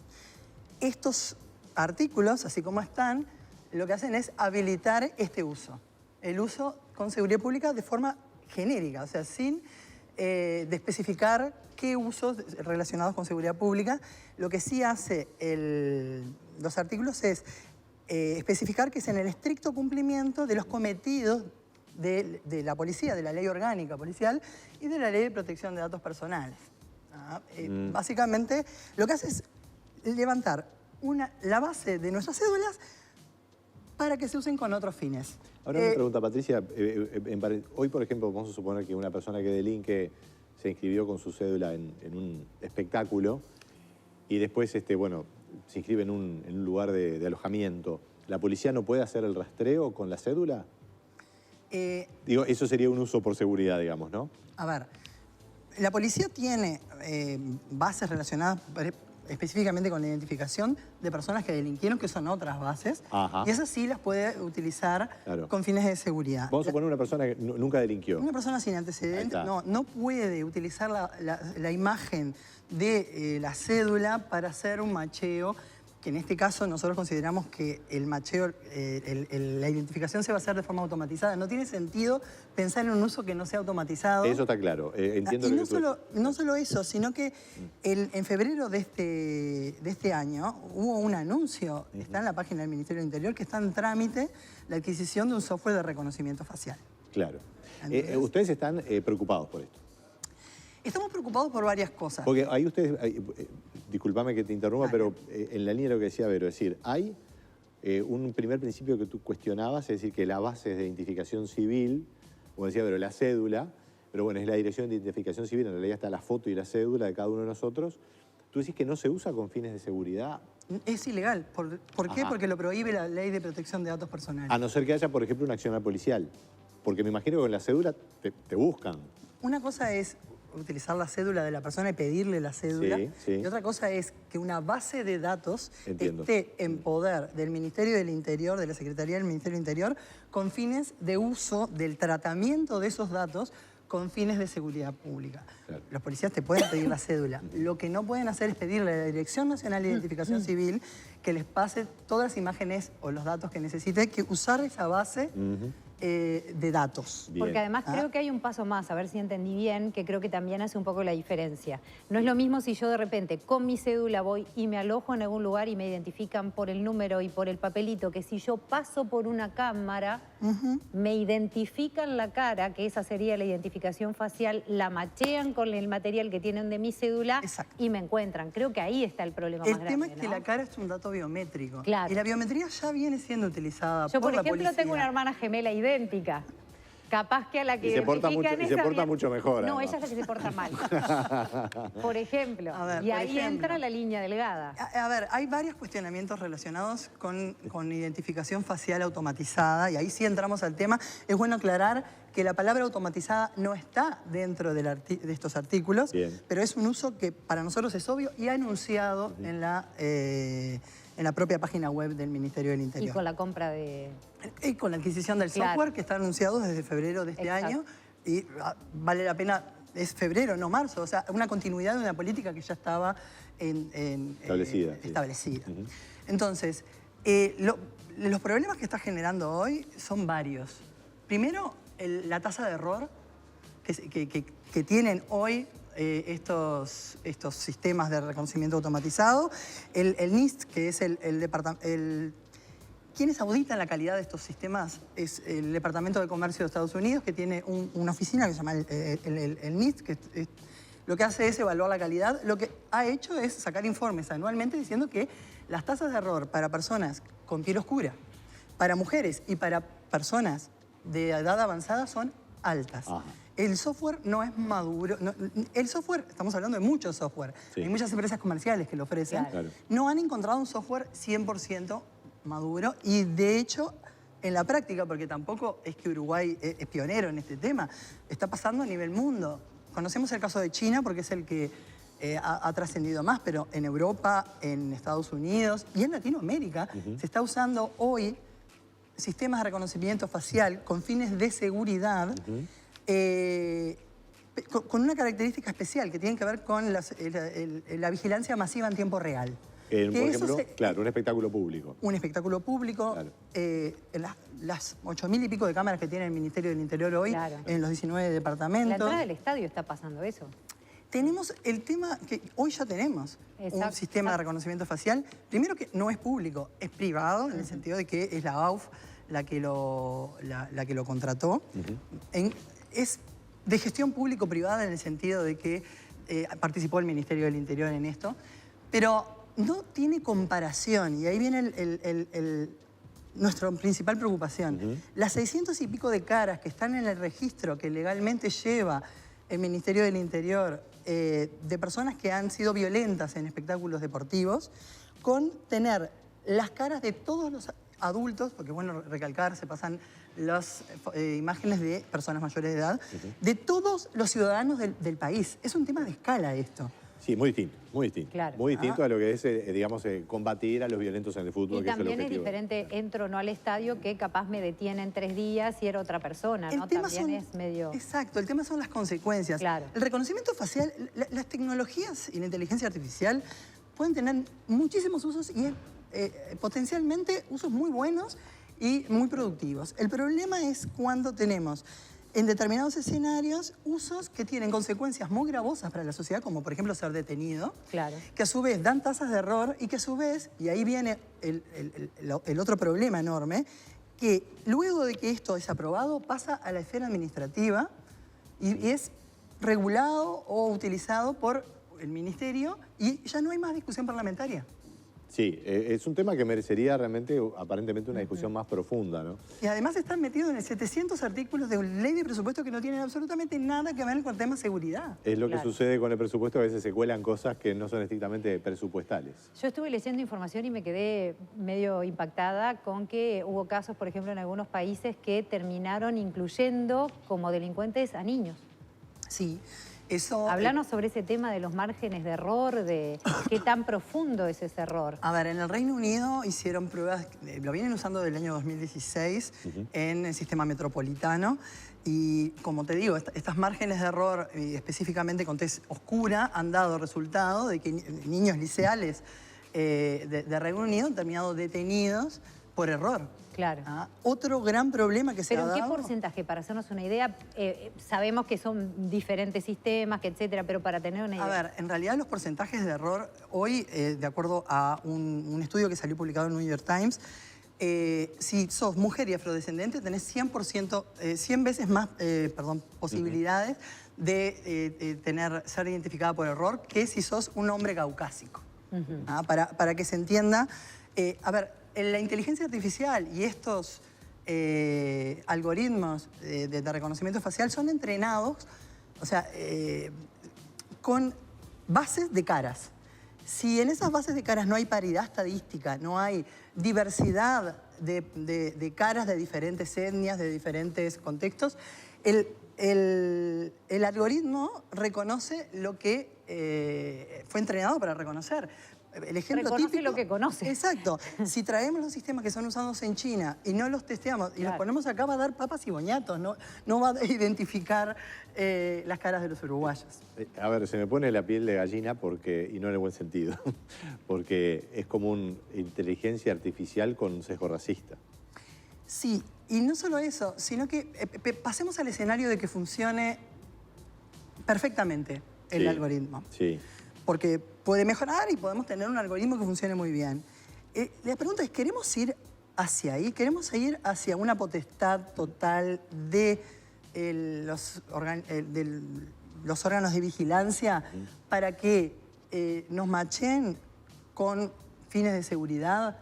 Speaker 18: Estos artículos, así como están, lo que hacen es habilitar este uso. El uso con seguridad pública de forma genérica, o sea, sin de especificar qué usos relacionados con seguridad pública. Lo que sí hace los artículos es especificar que es en el estricto cumplimiento de los cometidos de la policía, de la ley orgánica policial y de la ley de protección de datos personales. Básicamente, lo que hace es levantar la base de nuestras cédulas para que se usen con otros fines.
Speaker 2: Ahora una pregunta, Patricia. Hoy, por ejemplo, vamos a suponer que una persona que delinque se inscribió con su cédula en un espectáculo y después, se inscribe en un lugar de alojamiento. ¿La policía no puede hacer el rastreo con la cédula? Digo, eso sería un uso por seguridad, digamos, ¿no?
Speaker 18: A ver, la policía tiene bases relacionadas específicamente con la identificación de personas que delinquieron, que son otras bases, y esas sí las puede utilizar con fines de seguridad.
Speaker 2: Vamos a poner una persona que nunca delinquió.
Speaker 18: Una persona sin antecedentes no puede utilizar la imagen de la cédula para hacer un macheo, que en este caso nosotros consideramos que el macheo, la identificación se va a hacer de forma automatizada. No tiene sentido pensar en un uso que no sea automatizado.
Speaker 2: Eso está claro. Entiendo
Speaker 18: y no solo eso, sino que en febrero de este año hubo un anuncio, está en la página del Ministerio del Interior, que está en trámite la adquisición de un software de reconocimiento facial.
Speaker 2: Claro. ¿Ustedes están preocupados por esto?
Speaker 18: Estamos preocupados por varias cosas.
Speaker 2: Porque ahí ustedes, discúlpame que te interrumpa, pero en la línea de lo que decía Vero, es decir, hay un primer principio que tú cuestionabas, es decir, que la base de identificación civil, como decía Vero, la cédula, pero bueno, es la dirección de identificación civil, en realidad está la foto y la cédula de cada uno de nosotros. ¿Tú decís que no se usa con fines de seguridad?
Speaker 18: Es ilegal. ¿Por qué? Porque lo prohíbe la Ley de Protección de Datos Personales.
Speaker 2: A no ser que haya, por ejemplo, una acción policial. Porque me imagino que con la cédula te buscan.
Speaker 18: Una cosa es utilizar la cédula de la persona y pedirle la cédula. Y otra cosa es que una base de datos esté en poder del Ministerio del Interior, de la Secretaría del Ministerio del Interior, con fines de uso del tratamiento de esos datos con fines de seguridad pública. Los policías te pueden pedir la cédula. Lo que no pueden hacer es pedirle a la Dirección Nacional de Identificación Civil que les pase todas las imágenes o los datos que necesite, que usar esa base de datos.
Speaker 1: Porque además creo que hay un paso más, a ver si entendí bien, que creo que también hace un poco la diferencia. No es lo mismo si yo de repente con mi cédula voy y me alojo en algún lugar y me identifican por el número y por el papelito, que si yo paso por una cámara, me identifican la cara, que esa sería la identificación facial, la machean con el material que tienen de mi cédula y me encuentran. Creo que ahí está el problema más grande.
Speaker 18: El tema es que la cara es un dato biométrico.
Speaker 1: Claro.
Speaker 18: Y la biometría ya viene siendo utilizada
Speaker 1: Yo, por
Speaker 18: la
Speaker 1: ejemplo,
Speaker 18: policía.
Speaker 1: tengo una hermana gemela idéntica. Capaz que a la que
Speaker 2: Y se porta
Speaker 1: identifican
Speaker 2: mucho mejor.
Speaker 1: No,
Speaker 2: además.
Speaker 1: ella es la que se porta mal. Por ejemplo. Y ahí entra la línea delgada.
Speaker 18: A ver, hay varios cuestionamientos relacionados con identificación facial automatizada y ahí sí entramos al tema. Es bueno aclarar que la palabra automatizada no está dentro de estos artículos, pero es un uso que para nosotros es obvio y anunciado en la propia página web del Ministerio del Interior.
Speaker 1: Y con la compra de...
Speaker 18: Y con la adquisición del software que está anunciado desde febrero de este año y vale la pena, es febrero, no marzo, o sea, una continuidad de una política que ya estaba establecida. Entonces, los problemas que está generando hoy son varios. Primero, la tasa de error que tienen hoy estos sistemas de reconocimiento automatizado, el NIST, que es el departamento... Quienes auditan la calidad de estos sistemas es el Departamento de Comercio de Estados Unidos, que tiene una oficina que se llama el NIST, que lo que hace es evaluar la calidad. Lo que ha hecho es sacar informes anualmente diciendo que las tasas de error para personas con piel oscura, para mujeres y para personas de edad avanzada son altas. El software no es maduro. El software, estamos hablando de mucho software. Hay muchas empresas comerciales que lo ofrecen. No han encontrado un software 100% maduro y de hecho en la práctica, porque tampoco es que Uruguay es pionero en este tema, está pasando a nivel mundo. Conocemos el caso de China porque es el que ha trascendido más, pero en Europa, en Estados Unidos y en Latinoamérica se está usando hoy sistemas de reconocimiento facial con fines de seguridad con una característica especial que tiene que ver con la vigilancia masiva en tiempo real.
Speaker 2: Por ejemplo, un espectáculo público.
Speaker 18: Un espectáculo público, las 8.000 y pico de cámaras que tiene el Ministerio del Interior hoy en los 19 departamentos.
Speaker 1: En la entrada del estadio está pasando eso.
Speaker 18: Tenemos el tema que hoy ya tenemos un sistema de reconocimiento facial, primero que no es público, es privado, en el sentido de que es la AUF la que lo contrató. Es de gestión público-privada en el sentido de que participó el Ministerio del Interior en esto, pero no tiene comparación, y ahí viene nuestra principal preocupación. Las 600 y pico de caras que están en el registro que legalmente lleva el Ministerio del Interior de personas que han sido violentas en espectáculos deportivos, con tener las caras de todos los adultos, porque bueno, recalcar, se pasan las imágenes de personas mayores de edad, de todos los ciudadanos del país. Es un tema de escala esto.
Speaker 2: Sí, muy distinto, muy distinto.
Speaker 1: Claro.
Speaker 2: Muy distinto a lo que es, digamos, combatir a los violentos en el fútbol,
Speaker 1: Y
Speaker 2: que es el
Speaker 1: también
Speaker 2: objetivo.
Speaker 1: es diferente, entro o no al estadio, que capaz me detienen 3 días y era otra persona, ¿no? También es medio...
Speaker 18: Exacto, el tema son las consecuencias. El reconocimiento facial, las tecnologías y la inteligencia artificial pueden tener muchísimos usos y potencialmente usos muy buenos y muy productivos. El problema es cuando tenemos en determinados escenarios usos que tienen consecuencias muy gravosas para la sociedad, como por ejemplo ser detenido, que a su vez dan tasas de error y que a su vez, y ahí viene el otro problema enorme, que luego de que esto es aprobado pasa a la esfera administrativa y es regulado o utilizado por el Ministerio y ya no hay más discusión parlamentaria.
Speaker 2: Sí, es un tema que merecería realmente, aparentemente, una discusión más profunda, ¿no?
Speaker 18: Y además están metidos en el 700 artículos de ley de presupuesto que no tienen absolutamente nada que ver con el tema seguridad.
Speaker 2: Es lo que sucede con el presupuesto, a veces se cuelan cosas que no son estrictamente presupuestales.
Speaker 1: Yo estuve leyendo información y me quedé medio impactada con que hubo casos, por ejemplo, en algunos países que terminaron incluyendo como delincuentes a niños.
Speaker 18: Sí.
Speaker 1: Hablanos sobre ese tema de los márgenes de error, de qué tan profundo es ese error.
Speaker 18: A ver, en el Reino Unido hicieron pruebas, lo vienen usando del año 2016 en el sistema metropolitano y, como te digo, estas márgenes de error, específicamente con tez oscura, han dado resultado de que niños liceales de Reino Unido han terminado detenidos por error.
Speaker 1: Claro.
Speaker 18: Otro gran problema que se ha dado...
Speaker 1: ¿Pero en qué porcentaje? Para hacernos una idea, sabemos que son diferentes sistemas, que etcétera, pero para tener una idea.
Speaker 18: A ver, en realidad los porcentajes de error hoy, de acuerdo a un estudio que salió publicado en New York Times, si sos mujer y afrodescendente, tenés 100 veces más posibilidades de ser identificada por error que si sos un hombre caucásico. Para que se entienda, a ver, la inteligencia artificial y estos algoritmos de reconocimiento facial son entrenados, o sea, con bases de caras. Si en esas bases de caras no hay paridad estadística, no hay diversidad de caras de diferentes etnias, de diferentes contextos, el algoritmo reconoce lo que fue entrenado para reconocer. El ejemplo
Speaker 1: reconoce
Speaker 18: típico,
Speaker 1: lo que conoce.
Speaker 18: Exacto. Si traemos los sistemas que son usados en China y no los testeamos y los ponemos acá, va a dar papas y boñatos, no va a identificar las caras de los uruguayos.
Speaker 2: A ver, se me pone la piel de gallina y no en el buen sentido, porque es como una inteligencia artificial con un sesgo racista.
Speaker 18: Sí, y no solo eso, sino que pasemos al escenario de que funcione perfectamente el algoritmo.
Speaker 2: Sí.
Speaker 18: Porque puede mejorar y podemos tener un algoritmo que funcione muy bien. La pregunta es, ¿queremos ir hacia ahí? ¿Queremos ir hacia una potestad total de los órganos de vigilancia para que nos machen con fines de seguridad?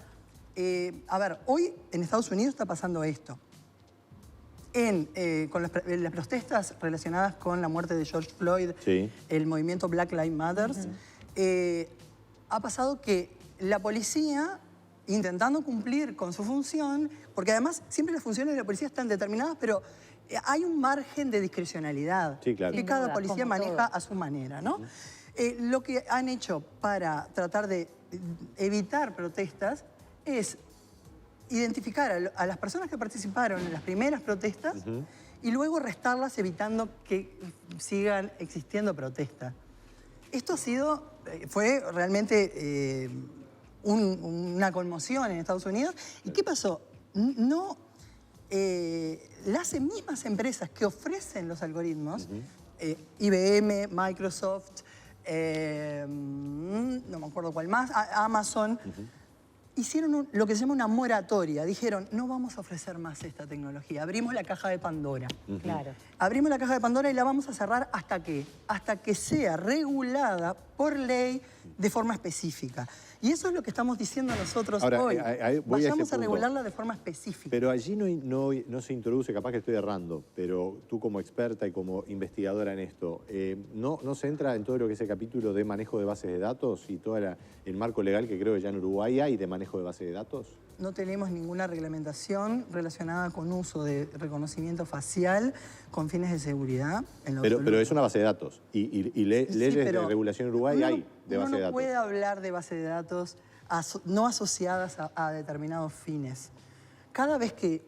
Speaker 18: A ver, hoy en Estados Unidos está pasando esto. Con las protestas relacionadas con la muerte de George Floyd, el movimiento Black Lives Matter, ha pasado que la policía, intentando cumplir con su función, porque además siempre las funciones de la policía están determinadas, pero hay un margen de discrecionalidad que cada policía maneja a su manera, ¿no? Lo que han hecho para tratar de evitar protestas es identificar a las personas que participaron en las primeras protestas y luego restarlas evitando que sigan existiendo protestas. Esto fue realmente una conmoción en Estados Unidos. ¿Y qué pasó? Las mismas empresas que ofrecen los algoritmos, IBM, Microsoft, no me acuerdo cuál más, Amazon, hicieron lo que se llama una moratoria. Dijeron, no vamos a ofrecer más esta tecnología. Abrimos la caja de Pandora.
Speaker 1: Claro.
Speaker 18: Abrimos la caja de Pandora y la vamos a cerrar ¿hasta qué? Hasta que sea regulada por ley de forma específica. Y eso es lo que estamos diciendo nosotros hoy. Vayamos a regularla de forma específica.
Speaker 2: Pero allí no se introduce, capaz que estoy errando, pero tú como experta y como investigadora en esto, ¿no se entra en todo lo que es el capítulo de manejo de bases de datos y todo el marco legal que creo que ya en Uruguay hay de manejo de bases de datos?
Speaker 18: No tenemos ninguna reglamentación relacionada con uso de reconocimiento facial con fines de seguridad.
Speaker 2: Pero es una base de datos y leyes de regulación en Uruguay hay de base de datos.
Speaker 18: Uno no puede hablar de base de datos no asociadas a determinados fines. Cada vez que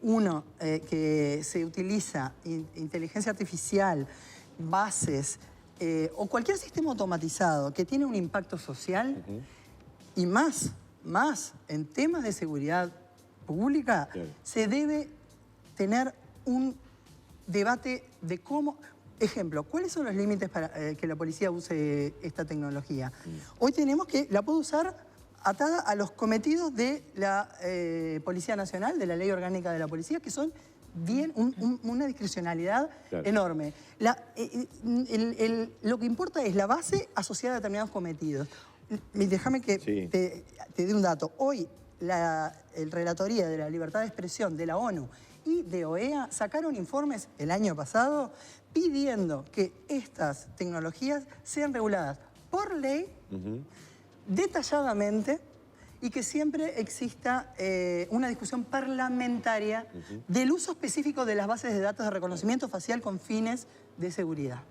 Speaker 18: que se utiliza inteligencia artificial, bases o cualquier sistema automatizado que tiene un impacto social y más en temas de seguridad pública, se debe tener un debate de cómo... Ejemplo, ¿cuáles son los límites para que la policía use esta tecnología? Hoy tenemos que la puede usar atada a los cometidos de la Policía Nacional, de la Ley Orgánica de la Policía, que son una discrecionalidad enorme. Lo que importa es la base asociada a determinados cometidos. Déjame que te dé un dato. Hoy el Relatoría de la Libertad de Expresión de la ONU y de OEA sacaron informes el año pasado pidiendo que estas tecnologías sean reguladas por ley, detalladamente, y que siempre exista una discusión parlamentaria del uso específico de las bases de datos de reconocimiento facial con fines de seguridad.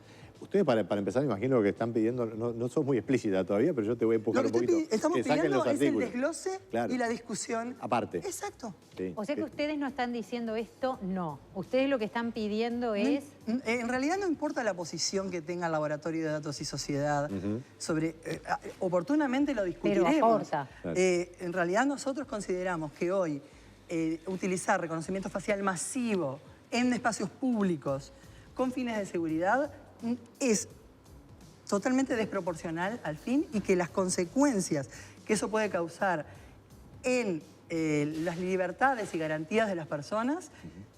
Speaker 2: Ustedes, para empezar, imagino lo que están pidiendo, no son muy explícitas todavía, pero yo te voy a empujar un poquito.
Speaker 18: Estamos
Speaker 2: que saquen
Speaker 18: pidiendo
Speaker 2: los
Speaker 18: es el
Speaker 2: artículos.
Speaker 18: desglose y la discusión.
Speaker 2: Aparte.
Speaker 18: Exacto.
Speaker 2: Sí.
Speaker 1: O sea que ustedes no están diciendo esto, no. Ustedes lo que están pidiendo es...
Speaker 18: En realidad no importa la posición que tenga el Laboratorio de Datos y Sociedad sobre... oportunamente lo discutiremos.
Speaker 1: Pero aporta.
Speaker 18: En realidad nosotros consideramos que hoy utilizar reconocimiento facial masivo en espacios públicos con fines de seguridad es totalmente desproporcional al fin y que las consecuencias que eso puede causar en las libertades y garantías de las personas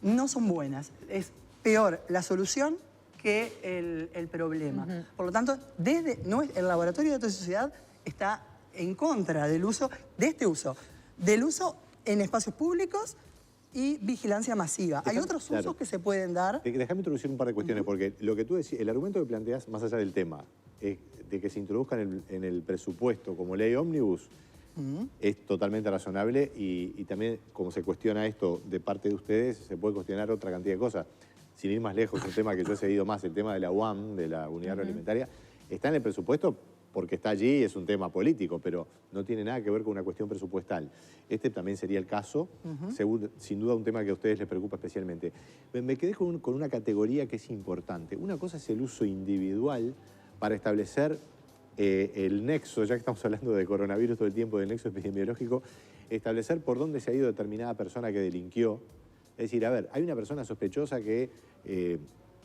Speaker 18: no son buenas. Es peor la solución que el problema. Por lo tanto, el Laboratorio de Datos y Sociedad está en contra del uso, del uso en espacios públicos y vigilancia masiva. Hay otros usos que se pueden dar.
Speaker 2: Déjame introducir un par de cuestiones, porque lo que tú decís, el argumento que planteas, más allá del tema, de que se introduzca en el presupuesto como ley ómnibus, es totalmente razonable y también, como se cuestiona esto de parte de ustedes, se puede cuestionar otra cantidad de cosas. Sin ir más lejos, un tema que yo he seguido más, el tema de la UAM, de la Unidad Agroalimentaria, está en el presupuesto porque está allí y es un tema político, pero no tiene nada que ver con una cuestión presupuestal. Este también sería el caso, sin duda un tema que a ustedes les preocupa especialmente. Me quedé con una categoría que es importante. Una cosa es el uso individual para establecer el nexo, ya que estamos hablando de coronavirus todo el tiempo, del nexo epidemiológico, establecer por dónde se ha ido determinada persona que delinquió. Es decir, a ver, hay una persona sospechosa que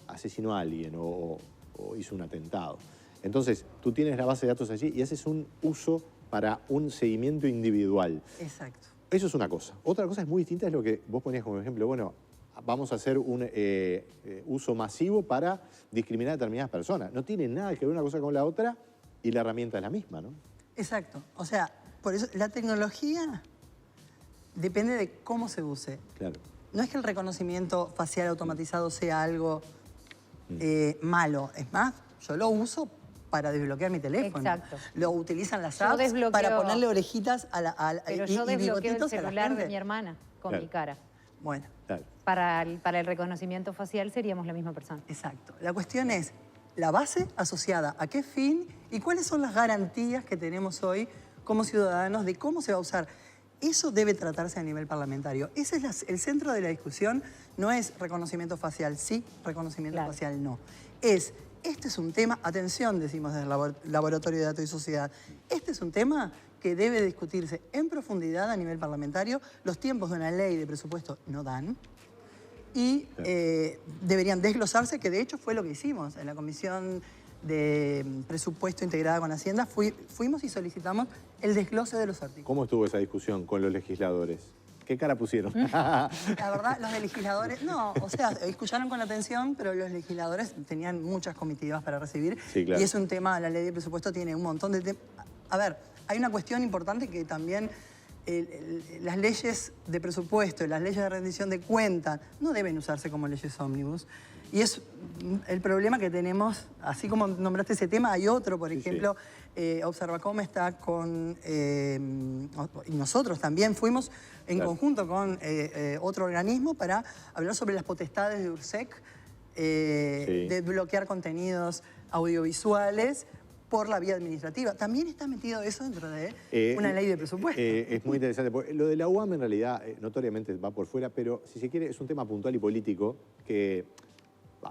Speaker 2: asesinó a alguien o hizo un atentado. Entonces, tú tienes la base de datos allí y haces un uso para un seguimiento individual.
Speaker 18: Exacto.
Speaker 2: Eso es una cosa. Otra cosa es muy distinta, es lo que vos ponías como ejemplo. Bueno, vamos a hacer un uso masivo para discriminar a determinadas personas. No tiene nada que ver una cosa con la otra y la herramienta es la misma, ¿no?
Speaker 18: Exacto. O sea, por eso la tecnología depende de cómo se use.
Speaker 2: Claro.
Speaker 18: No es que el reconocimiento facial automatizado sea algo malo. Es más, yo lo uso para desbloquear mi teléfono.
Speaker 1: Exacto.
Speaker 18: Lo utilizan las apps para ponerle orejitas
Speaker 1: pero yo desbloqueo el celular de mi hermana con mi cara.
Speaker 18: Bueno.
Speaker 2: Claro.
Speaker 1: Para el reconocimiento facial seríamos la misma persona.
Speaker 18: Exacto. La cuestión es la base asociada a qué fin y cuáles son las garantías que tenemos hoy como ciudadanos de cómo se va a usar. Eso debe tratarse a nivel parlamentario. Ese es el centro de la discusión. No es reconocimiento facial sí, reconocimiento facial no. Este es un tema, atención, decimos desde el Laboratorio de Datos y Sociedad, este es un tema que debe discutirse en profundidad a nivel parlamentario. Los tiempos de una ley de presupuesto no dan y deberían desglosarse, que de hecho fue lo que hicimos en la Comisión de Presupuesto integrada con Hacienda. Fuimos y solicitamos el desglose de los artículos.
Speaker 2: ¿Cómo estuvo esa discusión con los legisladores? ¿Qué cara pusieron?
Speaker 18: La verdad, los legisladores, no, o sea, escucharon con atención, pero los legisladores tenían muchas comitivas para recibir.
Speaker 2: Sí, claro.
Speaker 18: Y es un tema, la ley de presupuesto tiene un montón de temas. A ver, hay una cuestión importante que también las leyes de presupuesto y las leyes de rendición de cuentas no deben usarse como leyes ómnibus. Y es el problema que tenemos, así como nombraste ese tema, hay otro, por ejemplo, Observacom está con, y nosotros también fuimos en conjunto con otro organismo para hablar sobre las potestades de URSEC, de bloquear contenidos audiovisuales por la vía administrativa. También está metido eso dentro de una ley de presupuesto.
Speaker 2: Es muy interesante. Lo de la UAM en realidad notoriamente va por fuera, pero si se quiere es un tema puntual y político que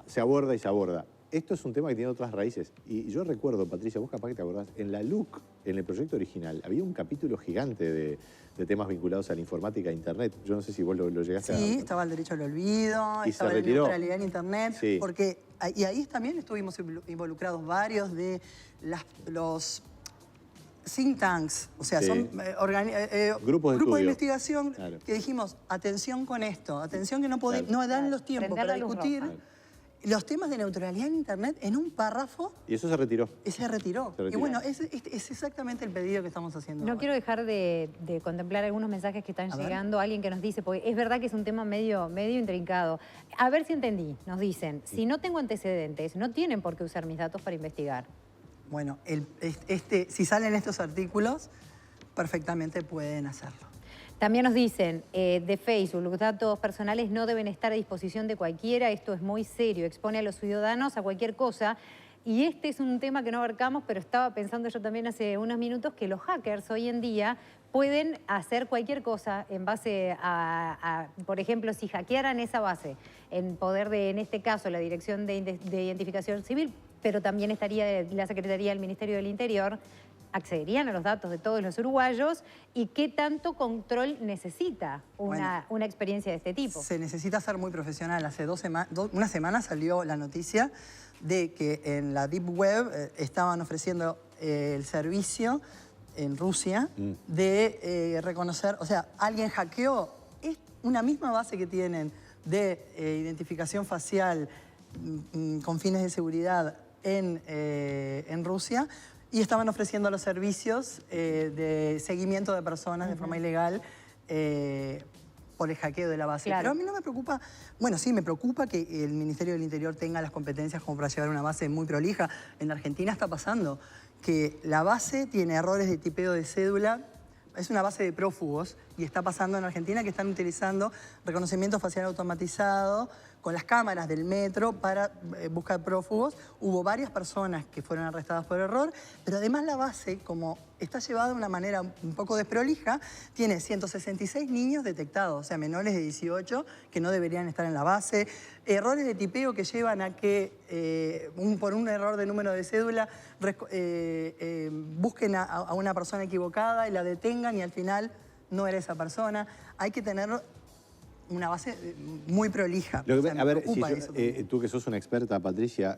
Speaker 2: se aborda y se aborda. Esto es un tema que tiene otras raíces. Y yo recuerdo, Patricia, vos capaz que te acordás, en la LUC, en el proyecto original, había un capítulo gigante de temas vinculados a la informática e Internet. Yo no sé si vos lo llegaste a...
Speaker 18: Sí, estaba el derecho al olvido, estaba la neutralidad en Internet, porque y ahí también estuvimos involucrados varios de los think tanks, o sea, son grupos de investigación que dijimos, atención con esto, atención que no dan los tiempos para discutir los temas de neutralidad en Internet en un párrafo.
Speaker 2: Y eso se retiró.
Speaker 18: Se retiró. Y bueno, es exactamente el pedido que estamos haciendo.
Speaker 1: No quiero dejar de contemplar algunos mensajes que están llegando. Alguien que nos dice, porque es verdad que es un tema medio intrincado. A ver si entendí, nos dicen, si no tengo antecedentes, no tienen por qué usar mis datos para investigar.
Speaker 18: Bueno, si salen estos artículos, perfectamente pueden hacerlo.
Speaker 1: También nos dicen de Facebook, los datos personales no deben estar a disposición de cualquiera, esto es muy serio, expone a los ciudadanos a cualquier cosa. Y este es un tema que no abarcamos, pero estaba pensando yo también hace unos minutos que los hackers hoy en día pueden hacer cualquier cosa en base a por ejemplo, si hackearan esa base en poder de, en este caso, la Dirección de Identificación Civil, pero también estaría la Secretaría del Ministerio del Interior, accederían a los datos de todos los uruguayos y qué tanto control necesita una experiencia de este tipo.
Speaker 18: Se necesita ser muy profesional. Hace una semana salió la noticia de que en la Deep Web estaban ofreciendo el servicio en Rusia de reconocer, o sea, alguien hackeó una misma base que tienen de identificación facial con fines de seguridad en Rusia, y estaban ofreciendo los servicios de seguimiento de personas de forma ilegal por el hackeo de la base.
Speaker 1: Claro.
Speaker 18: Pero a mí no me preocupa, bueno, sí, me preocupa que el Ministerio del Interior tenga las competencias como para llevar una base muy prolija. En Argentina está pasando que la base tiene errores de tipeo de cédula. Es una base de prófugos y está pasando en Argentina que están utilizando reconocimiento facial automatizado con las cámaras del metro para buscar prófugos. Hubo varias personas que fueron arrestadas por error, pero además la base, como está llevada de una manera un poco desprolija, tiene 166 niños detectados, o sea, menores de 18 que no deberían estar en la base, errores de tipeo que llevan a que por un error de número de cédula busquen a una persona equivocada y la detengan y al final no era esa persona. Hay que tener una base muy prolija.
Speaker 2: A ver, tú que sos una experta, Patricia,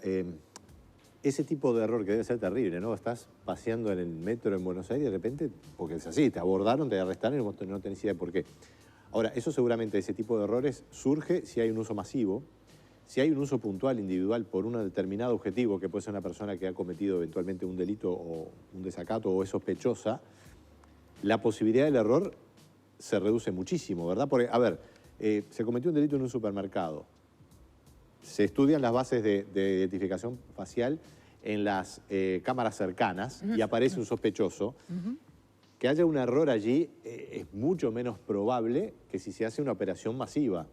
Speaker 2: ese tipo de error que debe ser terrible, ¿no? Estás paseando en el metro en Buenos Aires y de repente, porque es así, te abordaron, te arrestaron y vos no tenés idea de por qué. Ahora, eso seguramente, ese tipo de errores surge si hay un uso masivo, si hay un uso puntual, individual, por un determinado objetivo, que puede ser una persona que ha cometido eventualmente un delito o un desacato o es sospechosa, la posibilidad del error se reduce muchísimo, ¿verdad? Porque, a ver, se cometió un delito en un supermercado. Se estudian las bases de identificación facial en las cámaras cercanas y aparece un sospechoso. Que haya un error allí es mucho menos probable que si se hace una operación masiva.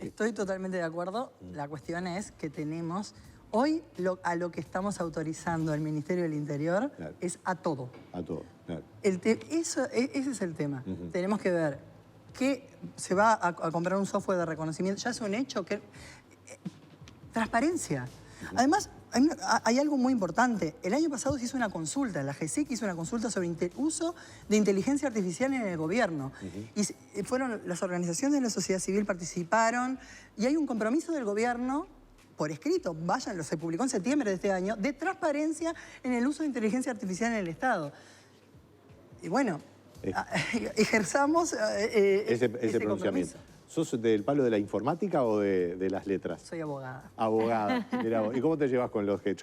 Speaker 18: Estoy totalmente de acuerdo. La cuestión es que tenemos... Hoy a lo que estamos autorizando al Ministerio del Interior es a todo.
Speaker 2: A todo, claro.
Speaker 18: Ese es el tema. Tenemos que ver que se va a comprar un software de reconocimiento. Ya es un hecho que... transparencia. Además, hay algo muy importante. El año pasado se hizo una consulta, la GESIC hizo una consulta sobre uso de inteligencia artificial en el gobierno. Y fueron las organizaciones de la sociedad civil participaron y hay un compromiso del gobierno por escrito, se publicó en septiembre de este año, de transparencia en el uso de inteligencia artificial en el Estado. Y bueno, ejerzamos
Speaker 2: ese pronunciamiento. ¿Sos del palo de la informática o de las letras?
Speaker 18: Soy abogada.
Speaker 2: Abogada, mirá vos. ¿Y cómo te llevas con los que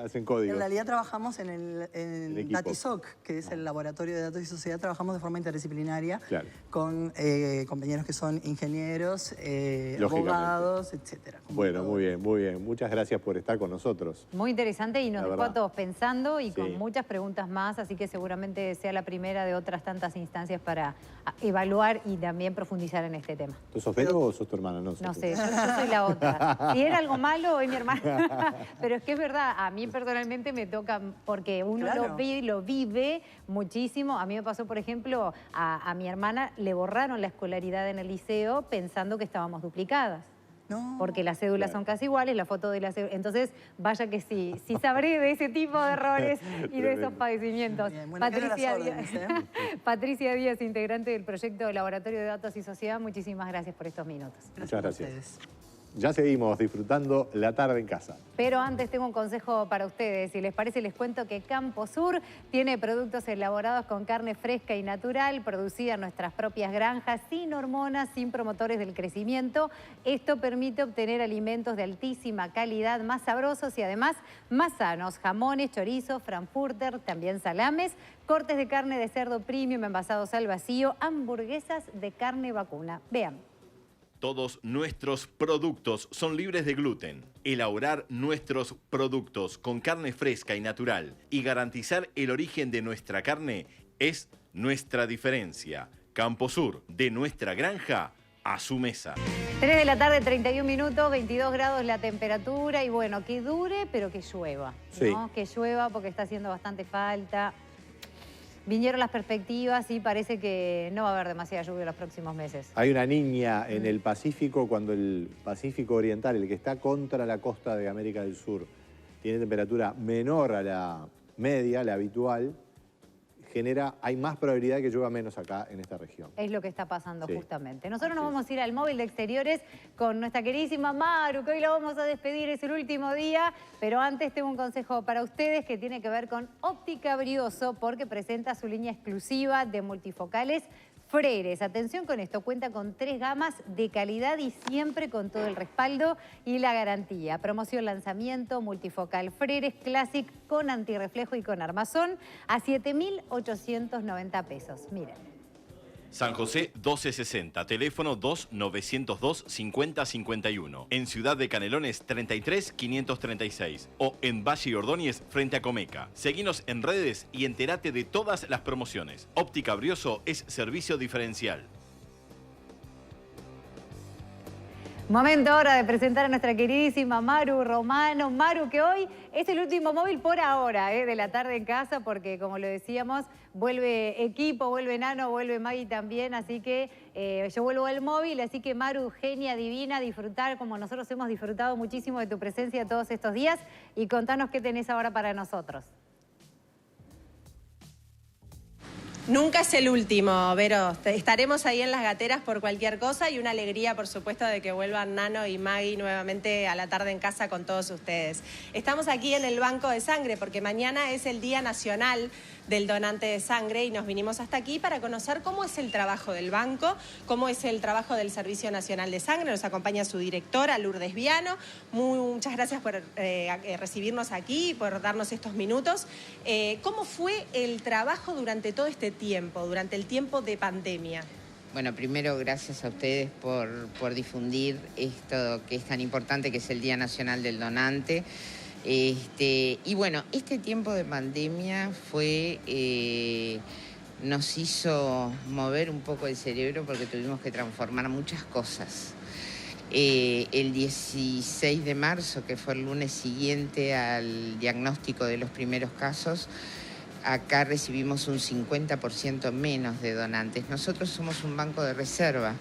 Speaker 2: hacen códigos?
Speaker 18: En realidad trabajamos en DATISOC, que es el Laboratorio de Datos y Sociedad. Trabajamos de forma interdisciplinaria con compañeros que son ingenieros, abogados, etcétera.
Speaker 2: Bueno, muy bien, muy bien. Muchas gracias por estar con nosotros.
Speaker 1: Muy interesante y nos dejó a todos pensando y con muchas preguntas más, así que seguramente sea la primera de otras tantas instancias para evaluar y también profundizar en este tema.
Speaker 2: ¿Tú sos Vero o sos tu hermana?
Speaker 1: No sé, yo soy la otra. Si era algo malo, es mi hermana. Pero es que es verdad, a mí personalmente me toca, porque uno lo vive muchísimo. A mí me pasó, por ejemplo, a mi hermana le borraron la escolaridad en el liceo pensando que estábamos duplicadas. No. Porque las cédulas son casi iguales, la foto de la cédula. Entonces, vaya que sí sabré de ese tipo de errores y de esos padecimientos. Bien, bueno, Patricia Díaz, integrante del proyecto de Laboratorio de Datos y Sociedad, muchísimas gracias por estos minutos.
Speaker 2: Muchas gracias. Ya seguimos disfrutando la tarde en casa.
Speaker 1: Pero antes tengo un consejo para ustedes. Si les parece, les cuento que Campo Sur tiene productos elaborados con carne fresca y natural, producida en nuestras propias granjas, sin hormonas, sin promotores del crecimiento. Esto permite obtener alimentos de altísima calidad, más sabrosos y además más sanos. Jamones, chorizos, frankfurter, también salames, cortes de carne de cerdo premium envasados al vacío, hamburguesas de carne vacuna. Vean.
Speaker 5: Todos nuestros productos son libres de gluten. Elaborar nuestros productos con carne fresca y natural y garantizar el origen de nuestra carne es nuestra diferencia. Campo Sur, de nuestra granja a su mesa.
Speaker 1: 3 de la tarde, 31 minutos, 22 grados la temperatura y bueno, que dure pero que llueva, ¿no? Que llueva porque está haciendo bastante falta. Vinieron las perspectivas y parece que no va a haber demasiada lluvia en los próximos meses.
Speaker 2: Hay una niña en el Pacífico, cuando el Pacífico Oriental, el que está contra la costa de América del Sur, tiene temperatura menor a la media, la habitual, hay más probabilidad de que llueva menos acá en esta región.
Speaker 1: Es lo que está pasando
Speaker 2: Sí.
Speaker 1: justamente. Nosotros nos vamos a ir al móvil de exteriores con nuestra queridísima Maru, que hoy la vamos a despedir, es el último día, pero antes tengo un consejo para ustedes que tiene que ver con Óptica Brioso, porque presenta su línea exclusiva de multifocales Freres. Atención con esto, cuenta con 3 gamas de calidad y siempre con todo el respaldo y la garantía. Promoción lanzamiento, multifocal Freres Classic con antirreflejo y con armazón a 7.890 pesos. Miren.
Speaker 5: San José 1260, teléfono 2902-5051. En Ciudad de Canelones 33-536 o en Valle y Ordóñez frente a Comeca. Seguinos en redes y entérate de todas las promociones. Óptica Brioso es servicio diferencial.
Speaker 1: Momento ahora de presentar a nuestra queridísima Maru Romano. Maru, que hoy es el último móvil por ahora, de la tarde en casa, porque como lo decíamos, vuelve equipo, vuelve Nano, vuelve Maggie también, así que yo vuelvo al móvil, así que Maru, genia divina, disfrutar como nosotros hemos disfrutado muchísimo de tu presencia todos estos días y contanos qué tenés ahora para nosotros.
Speaker 6: Nunca es el último, Vero. Estaremos ahí en las gateras por cualquier cosa y una alegría, por supuesto, de que vuelvan Nano y Maggie nuevamente a la tarde en casa con todos ustedes. Estamos aquí en el Banco de Sangre porque mañana es el Día Nacional del Donante de Sangre y nos vinimos hasta aquí para conocer cómo es el trabajo del banco, cómo es el trabajo del Servicio Nacional de Sangre. Nos acompaña su directora, Lourdes Viano. Muchas gracias por recibirnos aquí, por darnos estos minutos. ¿Cómo fue el trabajo durante todo este tiempo, durante el tiempo de pandemia?
Speaker 19: Bueno, primero gracias a ustedes por difundir esto que es tan importante, que es el Día Nacional del Donante. Y bueno, este tiempo de pandemia nos hizo mover un poco el cerebro porque tuvimos que transformar muchas cosas. El 16 de marzo, que fue el lunes siguiente al diagnóstico de los primeros casos, acá recibimos un 50% menos de donantes. Nosotros somos un banco de reserva,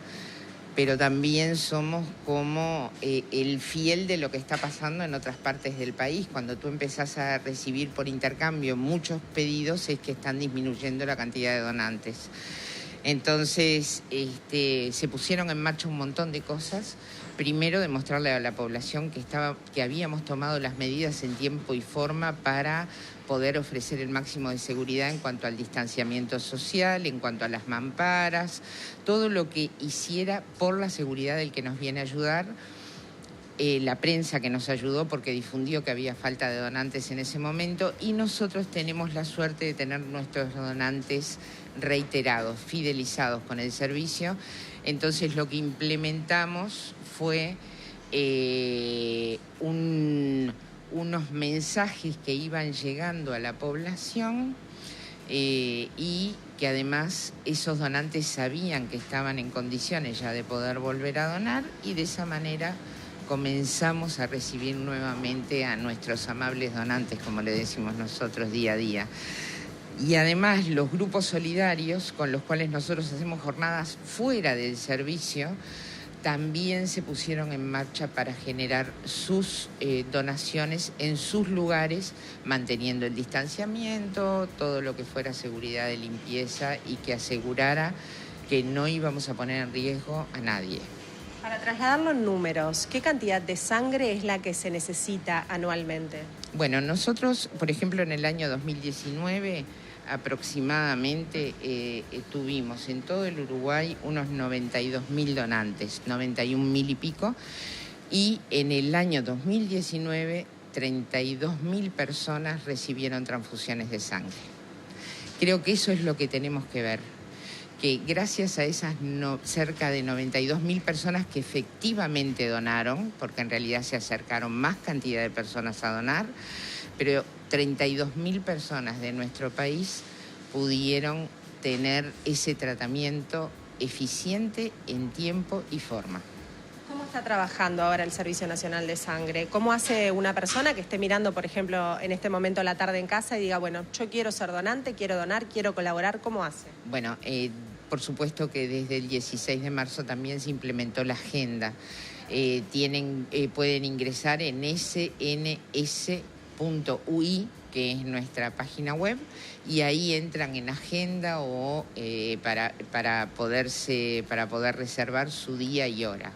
Speaker 19: pero también somos como el fiel de lo que está pasando en otras partes del país. Cuando tú empezás a recibir por intercambio muchos pedidos, es que están disminuyendo la cantidad de donantes. Entonces, se pusieron en marcha un montón de cosas. Primero, demostrarle a la población que habíamos tomado las medidas en tiempo y forma para poder ofrecer el máximo de seguridad en cuanto al distanciamiento social, en cuanto a las mamparas, todo lo que hiciera por la seguridad del que nos viene a ayudar. La prensa que nos ayudó porque difundió que había falta de donantes en ese momento y nosotros tenemos la suerte de tener nuestros donantes reiterados, fidelizados con el servicio. Entonces lo que implementamos fue unos mensajes que iban llegando a la población y que además esos donantes sabían que estaban en condiciones ya de poder volver a donar y de esa manera comenzamos a recibir nuevamente a nuestros amables donantes, como le decimos nosotros, día a día. Y además los grupos solidarios con los cuales nosotros hacemos jornadas fuera del servicio también se pusieron en marcha para generar sus donaciones en sus lugares, manteniendo el distanciamiento, todo lo que fuera seguridad de limpieza y que asegurara que no íbamos a poner en riesgo a nadie.
Speaker 6: Para trasladarlo en números, ¿qué cantidad de sangre es la que se necesita anualmente?
Speaker 19: Bueno, nosotros, por ejemplo, en el año 2019 aproximadamente tuvimos en todo el Uruguay unos 92.000 donantes, 91.000 y pico, y en el año 2019 32.000 personas recibieron transfusiones de sangre. Creo que eso es lo que tenemos que ver, que gracias a esas cerca de 92.000 personas que efectivamente donaron, porque en realidad se acercaron más cantidad de personas a donar, pero 32.000 personas de nuestro país pudieron tener ese tratamiento eficiente en tiempo y forma.
Speaker 6: ¿Cómo está trabajando ahora el Servicio Nacional de Sangre? ¿Cómo hace una persona que esté mirando, por ejemplo, en este momento la tarde en casa y diga, bueno, yo quiero ser donante, quiero donar, quiero colaborar? ¿Cómo hace?
Speaker 19: Bueno, por supuesto que desde el 16 de marzo también se implementó la agenda. Pueden ingresar en sns.ui, que es nuestra página web, y ahí entran en agenda o para poder reservar su día y hora.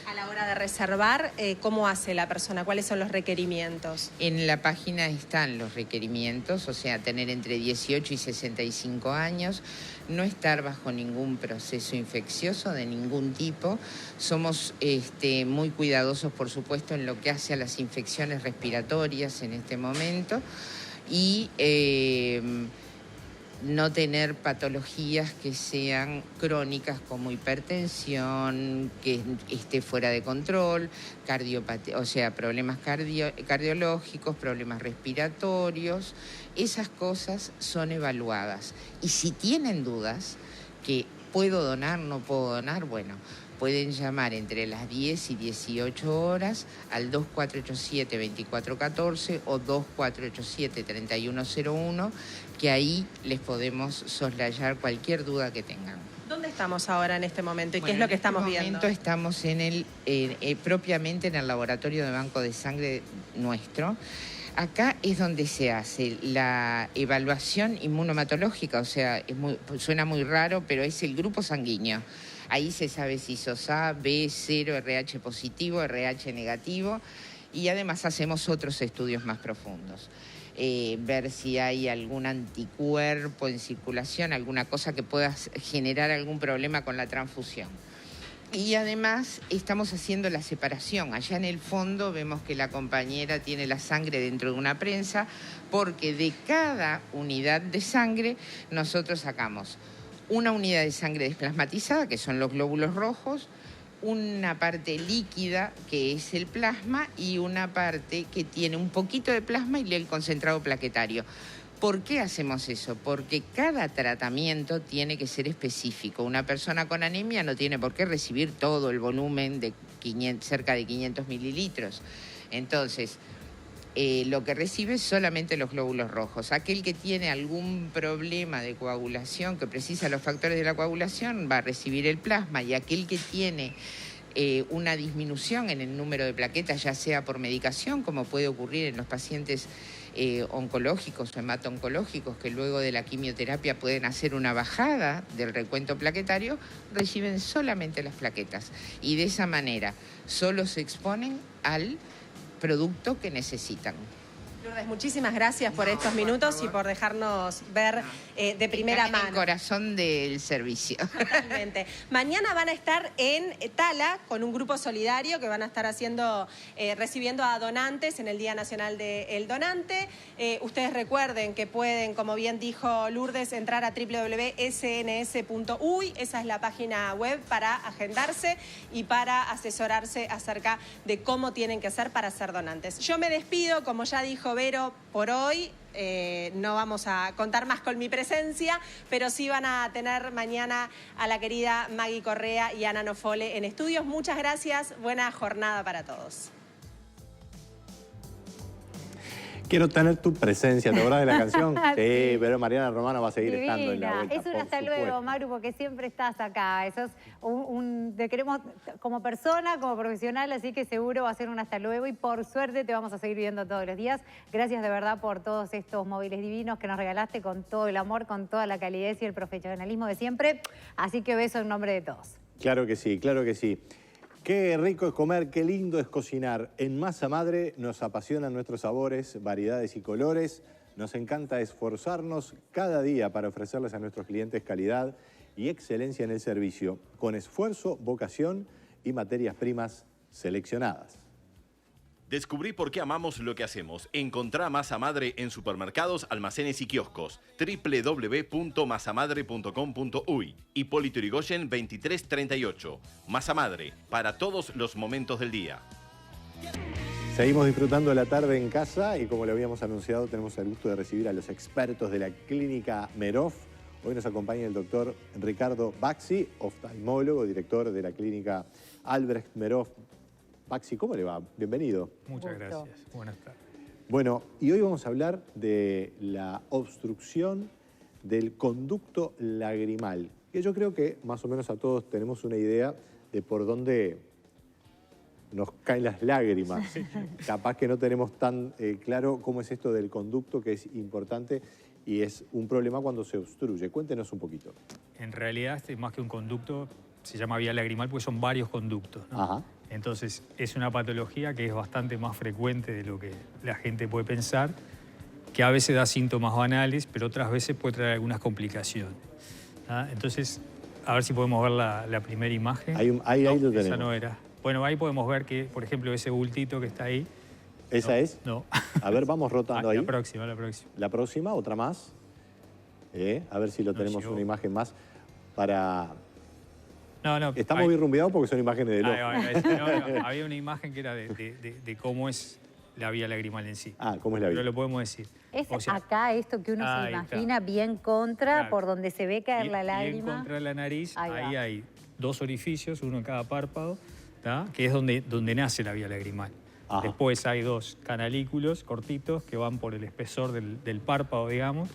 Speaker 6: A la hora de reservar, ¿cómo hace la persona? ¿Cuáles son los requerimientos?
Speaker 19: En la página están los requerimientos, o sea, tener entre 18 y 65 años, no estar bajo ningún proceso infeccioso de ningún tipo. Somos muy cuidadosos, por supuesto, en lo que hace a las infecciones respiratorias en este momento y no tener patologías que sean crónicas como hipertensión, que esté fuera de control, cardiopatía, o sea, problemas cardiológicos, problemas respiratorios. Esas cosas son evaluadas. Y si tienen dudas, que puedo donar, no puedo donar, bueno, pueden llamar entre las 10 y 18 horas al 2487-2414 o 2487-3101, que ahí les podemos soslayar cualquier duda que tengan.
Speaker 6: ¿Dónde estamos ahora en este momento y qué es lo que estamos viendo?
Speaker 19: En este momento estamos propiamente en el laboratorio de banco de sangre nuestro. Acá es donde se hace la evaluación inmunomatológica, o sea, suena muy raro, pero es el grupo sanguíneo. Ahí se sabe si sos A, B, 0, RH positivo, RH negativo, y además hacemos otros estudios más profundos. Ver si hay algún anticuerpo en circulación, alguna cosa que pueda generar algún problema con la transfusión. Y además estamos haciendo la separación. Allá en el fondo vemos que la compañera tiene la sangre dentro de una prensa, porque de cada unidad de sangre nosotros sacamos una unidad de sangre desplasmatizada, que son los glóbulos rojos, una parte líquida, que es el plasma, y una parte que tiene un poquito de plasma y el concentrado plaquetario. ¿Por qué hacemos eso? Porque cada tratamiento tiene que ser específico. Una persona con anemia no tiene por qué recibir todo el volumen de cerca de 500 mililitros. Entonces, lo que recibe es solamente los glóbulos rojos. Aquel que tiene algún problema de coagulación, que precisa los factores de la coagulación, va a recibir el plasma, y aquel que tiene una disminución en el número de plaquetas, ya sea por medicación, como puede ocurrir en los pacientes oncológicos o hemato-oncológicos, que luego de la quimioterapia pueden hacer una bajada del recuento plaquetario, reciben solamente las plaquetas. Y de esa manera solo se exponen al producto que necesitan.
Speaker 6: Lourdes, muchísimas gracias por estos minutos y por dejarnos ver de primera mano.
Speaker 19: El corazón del servicio.
Speaker 6: Totalmente. Mañana van a estar en Tala con un grupo solidario que van a estar recibiendo a donantes en el Día Nacional del Donante. Ustedes recuerden que pueden, como bien dijo Lourdes, entrar a www.sns.uy. Esa es la página web para agendarse y para asesorarse acerca de cómo tienen que hacer para ser donantes. Yo me despido, como ya dijo Vero, por hoy. No vamos a contar más con mi presencia, pero sí van a tener mañana a la querida Maggie Correa y Ana Nofole en estudios. Muchas gracias, buena jornada para todos.
Speaker 2: Quiero tener tu presencia, ¿te acordás de la canción? Sí, pero Mariana Romano va a seguir estando en la vuelta.
Speaker 1: Es un hasta luego, Maru, porque siempre estás acá. Eso es te queremos como persona, como profesional, así que seguro va a ser un hasta luego y por suerte te vamos a seguir viendo todos los días. Gracias de verdad por todos estos móviles divinos que nos regalaste con todo el amor, con toda la calidez y el profesionalismo de siempre. Así que beso en nombre de todos.
Speaker 2: Claro que sí, claro que sí. Qué rico es comer, qué lindo es cocinar. En Masa Madre nos apasionan nuestros sabores, variedades y colores. Nos encanta esforzarnos cada día para ofrecerles a nuestros clientes calidad y excelencia en el servicio, con esfuerzo, vocación y materias primas seleccionadas.
Speaker 5: Descubrí por qué amamos lo que hacemos. Encontrá Masa Madre en supermercados, almacenes y kioscos. www.masamadre.com.uy. Hipólito Yrigoyen 2338. Masa Madre, para todos los momentos del día.
Speaker 2: Seguimos disfrutando la tarde en casa y como le habíamos anunciado, tenemos el gusto de recibir a los expertos de la Clínica Meroff. Hoy nos acompaña el doctor Ricardo Baxi, oftalmólogo, director de la Clínica Albrecht Meroff. Baxi, ¿cómo le va? Bienvenido.
Speaker 20: Muchas gracias. Buenas tardes.
Speaker 2: Bueno, y hoy vamos a hablar de la obstrucción del conducto lagrimal, que yo creo que más o menos a todos tenemos una idea de por dónde nos caen las lágrimas. Capaz que no tenemos tan claro cómo es esto del conducto, que es importante y es un problema cuando se obstruye. Cuéntenos un poquito.
Speaker 20: En realidad, más que un conducto, se llama vía lagrimal porque son varios conductos, ¿no?
Speaker 2: Ajá.
Speaker 20: Entonces, es una patología que es bastante más frecuente de lo que la gente puede pensar, que a veces da síntomas banales, pero otras veces puede traer algunas complicaciones. Entonces, a ver si podemos ver la primera imagen.
Speaker 2: Ahí lo tenemos.
Speaker 20: Esa no era. Bueno, ahí podemos ver que, por ejemplo, ese bultito que está ahí.
Speaker 2: ¿Esa
Speaker 20: no,
Speaker 2: es?
Speaker 20: No.
Speaker 2: A ver, vamos rotando ahí.
Speaker 20: La próxima.
Speaker 2: La próxima, otra más. A ver si lo tenemos una imagen más para...
Speaker 20: No.
Speaker 2: Está muy rumbeado porque son imágenes de ojo.
Speaker 20: Había una imagen que era de cómo es la vía lagrimal en sí.
Speaker 2: ¿Cómo es la vía?
Speaker 20: Pero lo podemos decir.
Speaker 1: Es acá esto que uno se imagina, bien contra, por donde se ve caer la lágrima.
Speaker 20: Bien contra la nariz, ahí hay dos orificios, uno en cada párpado, que es donde nace la vía lagrimal. Ajá. Después hay dos canalículos cortitos que van por el espesor del párpado, digamos,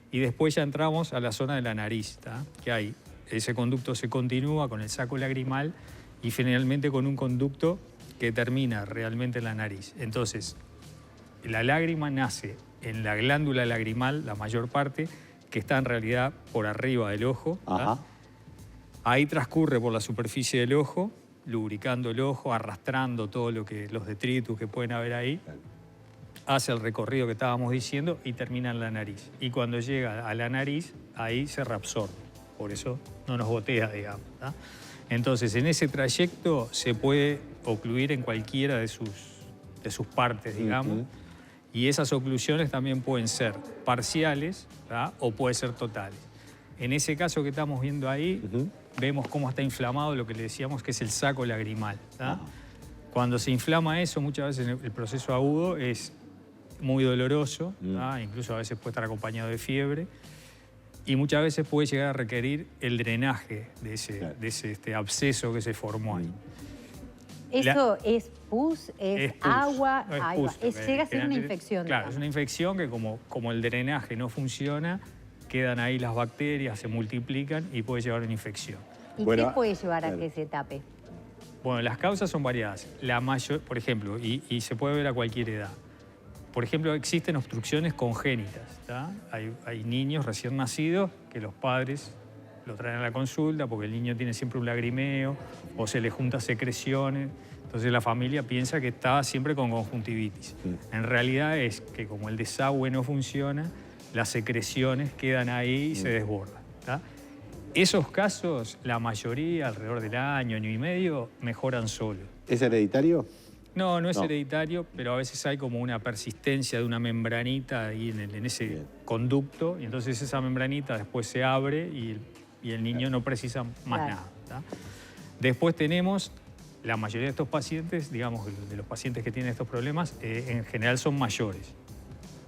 Speaker 20: y después ya entramos a la zona de la nariz, que hay. Ese conducto se continúa con el saco lagrimal y finalmente con un conducto que termina realmente en la nariz. Entonces, la lágrima nace en la glándula lagrimal, la mayor parte, que está en realidad por arriba del ojo. Ahí transcurre por la superficie del ojo, lubricando el ojo, arrastrando todo los detritus que pueden haber ahí, hace el recorrido que estábamos diciendo y termina en la nariz. Y cuando llega a la nariz, ahí se reabsorbe. Por eso no nos gotea, digamos. Entonces, en ese trayecto se puede ocluir en cualquiera de sus partes, digamos, y esas oclusiones también pueden ser parciales o pueden ser totales. En ese caso que estamos viendo ahí, vemos cómo está inflamado lo que le decíamos que es el saco lagrimal. Cuando se inflama eso, muchas veces el proceso agudo es muy doloroso, incluso a veces puede estar acompañado de fiebre, y muchas veces puede llegar a requerir el drenaje de ese absceso que se formó ahí.
Speaker 1: ¿Eso es pus? ¿Es
Speaker 20: pus,
Speaker 1: agua?
Speaker 20: no es pus,
Speaker 1: Llega a ser una infección.
Speaker 20: Claro, es una infección que como el drenaje no funciona, quedan ahí las bacterias, se multiplican y puede llevar a una infección.
Speaker 1: ¿Y qué puede llevar a que se tape?
Speaker 20: Bueno, las causas son variadas. La mayor, por ejemplo, y se puede ver a cualquier edad. Por ejemplo, existen obstrucciones congénitas. Hay niños recién nacidos que los padres lo traen a la consulta porque el niño tiene siempre un lagrimeo o se le juntan secreciones. Entonces la familia piensa que está siempre con conjuntivitis. En realidad es que como el desagüe no funciona, las secreciones quedan ahí y se desbordan. Esos casos, la mayoría, alrededor del año y medio, mejoran solos.
Speaker 2: ¿Es hereditario?
Speaker 20: No, no es hereditario, pero a veces hay como una persistencia de una membranita ahí en ese conducto, y entonces esa membranita después se abre y el niño no precisa más nada. Después tenemos, la mayoría de estos pacientes, digamos, de los pacientes que tienen estos problemas, en general son mayores.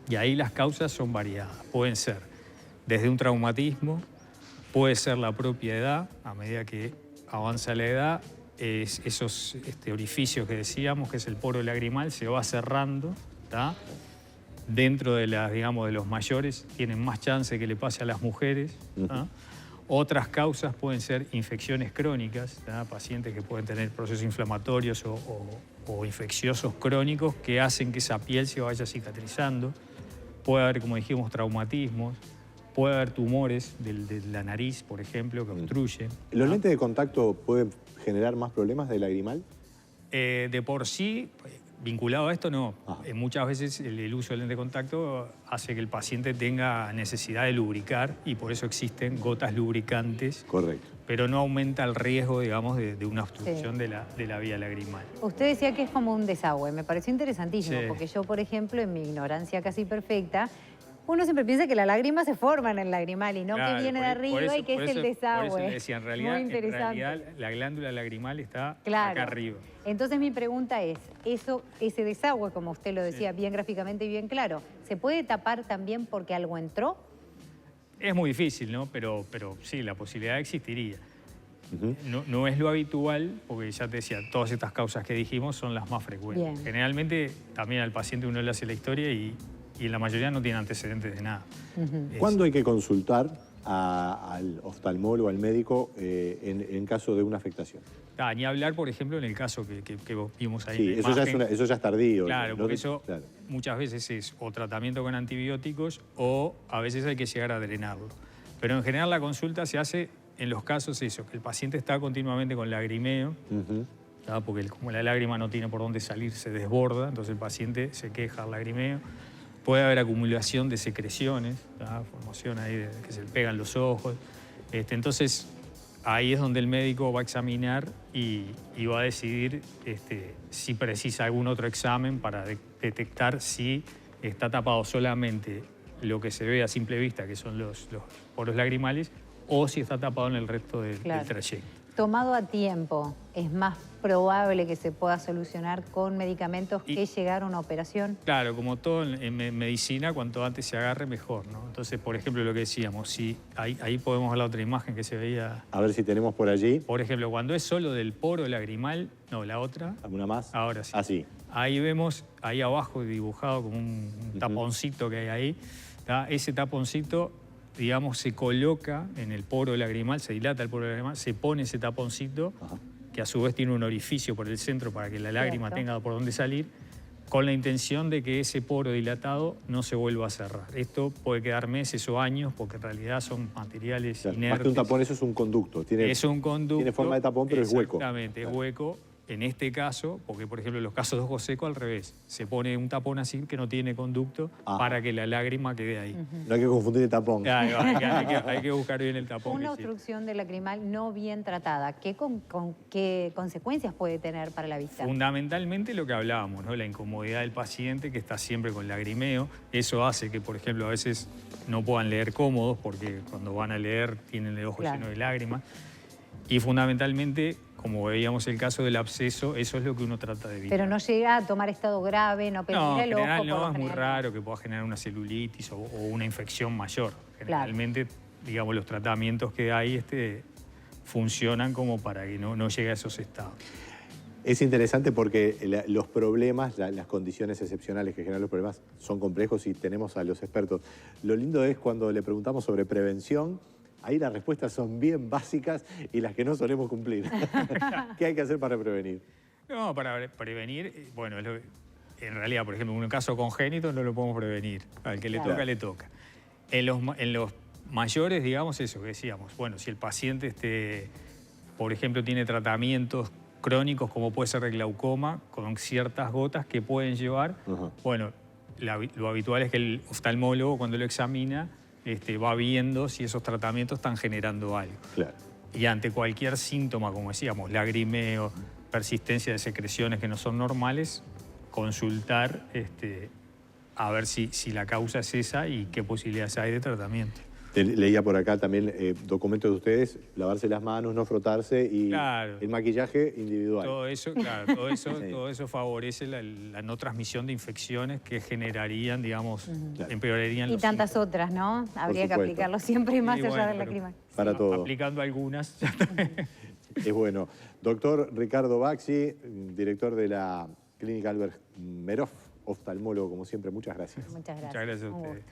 Speaker 20: Y ahí las causas son variadas. Pueden ser desde un traumatismo, puede ser la propia edad, a medida que avanza la edad, esos orificios que decíamos, que es el poro lagrimal, se va cerrando. Dentro de los mayores tienen más chance que le pase a las mujeres. Otras causas pueden ser infecciones crónicas, pacientes que pueden tener procesos inflamatorios o infecciosos crónicos que hacen que esa piel se vaya cicatrizando. Puede haber, como dijimos, traumatismos. Puede haber tumores de la nariz, por ejemplo, que obstruyen.
Speaker 2: ¿Los lentes de contacto pueden generar más problemas de lagrimal?
Speaker 20: De por sí, vinculado a esto, no. Muchas veces el uso del lente de contacto hace que el paciente tenga necesidad de lubricar y por eso existen gotas lubricantes.
Speaker 2: Correcto.
Speaker 20: Pero no aumenta el riesgo, digamos, de una obstrucción de la vía lagrimal.
Speaker 1: Usted decía que es como un desagüe. Me pareció interesantísimo porque yo, por ejemplo, en mi ignorancia casi perfecta, uno siempre piensa que la lágrima se forma en el lagrimal y no que viene de arriba y que es el desagüe.
Speaker 20: Por eso le decía, en realidad la glándula lagrimal está acá arriba.
Speaker 1: Entonces mi pregunta es, ese desagüe, como usted lo decía bien gráficamente y bien claro, ¿se puede tapar también porque algo entró?
Speaker 20: Es muy difícil, ¿no? Pero sí, la posibilidad existiría. No es lo habitual, porque ya te decía, todas estas causas que dijimos son las más frecuentes.
Speaker 1: Bien.
Speaker 20: Generalmente también al paciente uno le hace la historia y en la mayoría no tiene antecedentes de nada.
Speaker 2: ¿Cuándo hay que consultar al oftalmólogo, al médico, en caso de una afectación.
Speaker 20: Ni hablar, por ejemplo, en el caso que vimos ahí.
Speaker 2: Sí,
Speaker 20: en la
Speaker 2: eso ya es tardío.
Speaker 20: Claro,
Speaker 2: ¿no?
Speaker 20: porque eso muchas veces es o tratamiento con antibióticos o a veces hay que llegar a drenarlo. Pero en general la consulta se hace en los casos que el paciente está continuamente con lagrimeo, porque como la lágrima no tiene por dónde salir, se desborda, entonces el paciente se queja del lagrimeo. Puede haber acumulación de secreciones, formación ahí de que se le pegan los ojos. Entonces, ahí es donde el médico va a examinar y va a decidir si precisa algún otro examen para detectar si está tapado solamente lo que se ve a simple vista, que son los poros lagrimales, o si está tapado en el resto del trayecto.
Speaker 1: Tomado a tiempo, ¿es más probable que se pueda solucionar con medicamentos que llegar a una operación?
Speaker 20: Claro, como todo en medicina, cuanto antes se agarre, mejor, ¿no? Entonces, por ejemplo, lo que decíamos, si ahí podemos ver la otra imagen que se veía.
Speaker 2: A ver si tenemos por allí.
Speaker 20: Por ejemplo, cuando es solo del poro lagrimal, no, la otra.
Speaker 2: ¿Alguna más?
Speaker 20: Ahora sí.
Speaker 2: Así.
Speaker 20: Ahí vemos, ahí abajo dibujado como un taponcito que hay ahí. Ese taponcito, digamos, se coloca en el poro lagrimal, se dilata el poro lagrimal, se pone ese taponcito, que a su vez tiene un orificio por el centro para que la lágrima tenga por dónde salir, con la intención de que ese poro dilatado no se vuelva a cerrar. Esto puede quedar meses o años, porque en realidad son materiales inertes.
Speaker 2: Más que un tapón, eso es un conducto.
Speaker 20: Es un conducto.
Speaker 2: Tiene forma de tapón, pero es hueco.
Speaker 20: Exactamente, es hueco. En este caso, porque por ejemplo en los casos de ojo seco al revés, se pone un tapón así que no tiene conducto para que la lágrima quede ahí.
Speaker 2: No hay que confundir el tapón.
Speaker 20: Hay que buscar bien el tapón.
Speaker 1: Una obstrucción de lacrimal no bien tratada, ¿qué consecuencias puede tener para la vista?
Speaker 20: Fundamentalmente lo que hablábamos, ¿no? La incomodidad del paciente que está siempre con lagrimeo. Eso hace que, por ejemplo, a veces no puedan leer cómodos porque cuando van a leer tienen el ojo lleno de lágrimas. Y fundamentalmente, como veíamos el caso del absceso, eso es lo que uno trata de evitar.
Speaker 1: Pero no llega a tomar estado grave, no peligrar el ojo.
Speaker 20: No, es muy raro que pueda generar una celulitis o una infección mayor. Generalmente, digamos, los tratamientos que hay funcionan como para que no llegue a esos estados.
Speaker 2: Es interesante porque los problemas, las condiciones excepcionales que generan los problemas son complejos y tenemos a los expertos. Lo lindo es cuando le preguntamos sobre prevención, ahí las respuestas son bien básicas y las que no solemos cumplir. ¿Qué hay que hacer para prevenir?
Speaker 20: No, para prevenir, bueno, en realidad, por ejemplo, en un caso congénito no lo podemos prevenir. Al que le toca, le toca. En los mayores, digamos eso que decíamos, bueno, si el paciente, por ejemplo, tiene tratamientos crónicos como puede ser el glaucoma, con ciertas gotas que pueden llevar, bueno, lo habitual es que el oftalmólogo cuando lo examina va viendo si esos tratamientos están generando algo.
Speaker 2: Claro.
Speaker 20: Y ante cualquier síntoma, como decíamos, lagrimeo, persistencia de secreciones que no son normales, consultar a ver si la causa es esa y qué posibilidades hay de tratamiento.
Speaker 2: Leía por acá también documentos de ustedes, lavarse las manos, no frotarse y el maquillaje individual.
Speaker 20: Todo eso, todo eso favorece la no transmisión de infecciones que generarían, digamos, empeorarían los
Speaker 1: tantas otras, ¿no? Habría que aplicarlo siempre más allá del lacrimal.
Speaker 2: Para todo.
Speaker 20: Aplicando algunas.
Speaker 2: Es bueno. Doctor Ricardo Baxi, director de la Clínica Albert Meroff, oftalmólogo, como siempre, muchas gracias.
Speaker 1: Muchas gracias.
Speaker 20: Muchas gracias a ustedes.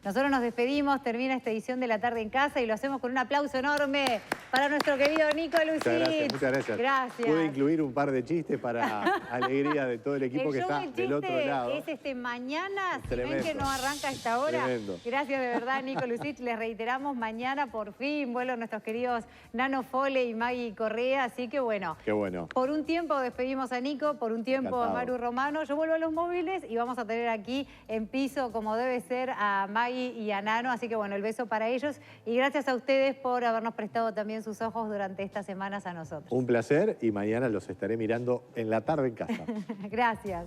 Speaker 1: Nosotros nos despedimos, termina esta edición de La Tarde en Casa y lo hacemos con un aplauso enorme para nuestro querido Nico Lucich.
Speaker 2: Muchas gracias.
Speaker 1: Gracias.
Speaker 2: Pude incluir un par de chistes para alegría de todo el equipo que está del otro lado.
Speaker 1: Es mañana, si
Speaker 2: Tremendo.
Speaker 1: ven que no arranca a esta hora.
Speaker 2: Tremendo.
Speaker 1: Gracias de verdad, Nico Lucich. Les reiteramos, mañana por fin vuelan nuestros queridos Nano Fole y Maggie Correa, así que bueno.
Speaker 2: Qué bueno.
Speaker 1: Por un tiempo despedimos a Nico, por un tiempo a Maru Romano. Yo vuelvo a los móviles y vamos a tener aquí en piso, como debe ser, a Maggie y a Nano. Así que bueno, el beso para ellos. Y gracias a ustedes por habernos prestado también sus ojos durante estas semanas a nosotros.
Speaker 2: Un placer y mañana los estaré mirando en La Tarde en Casa.
Speaker 1: Gracias.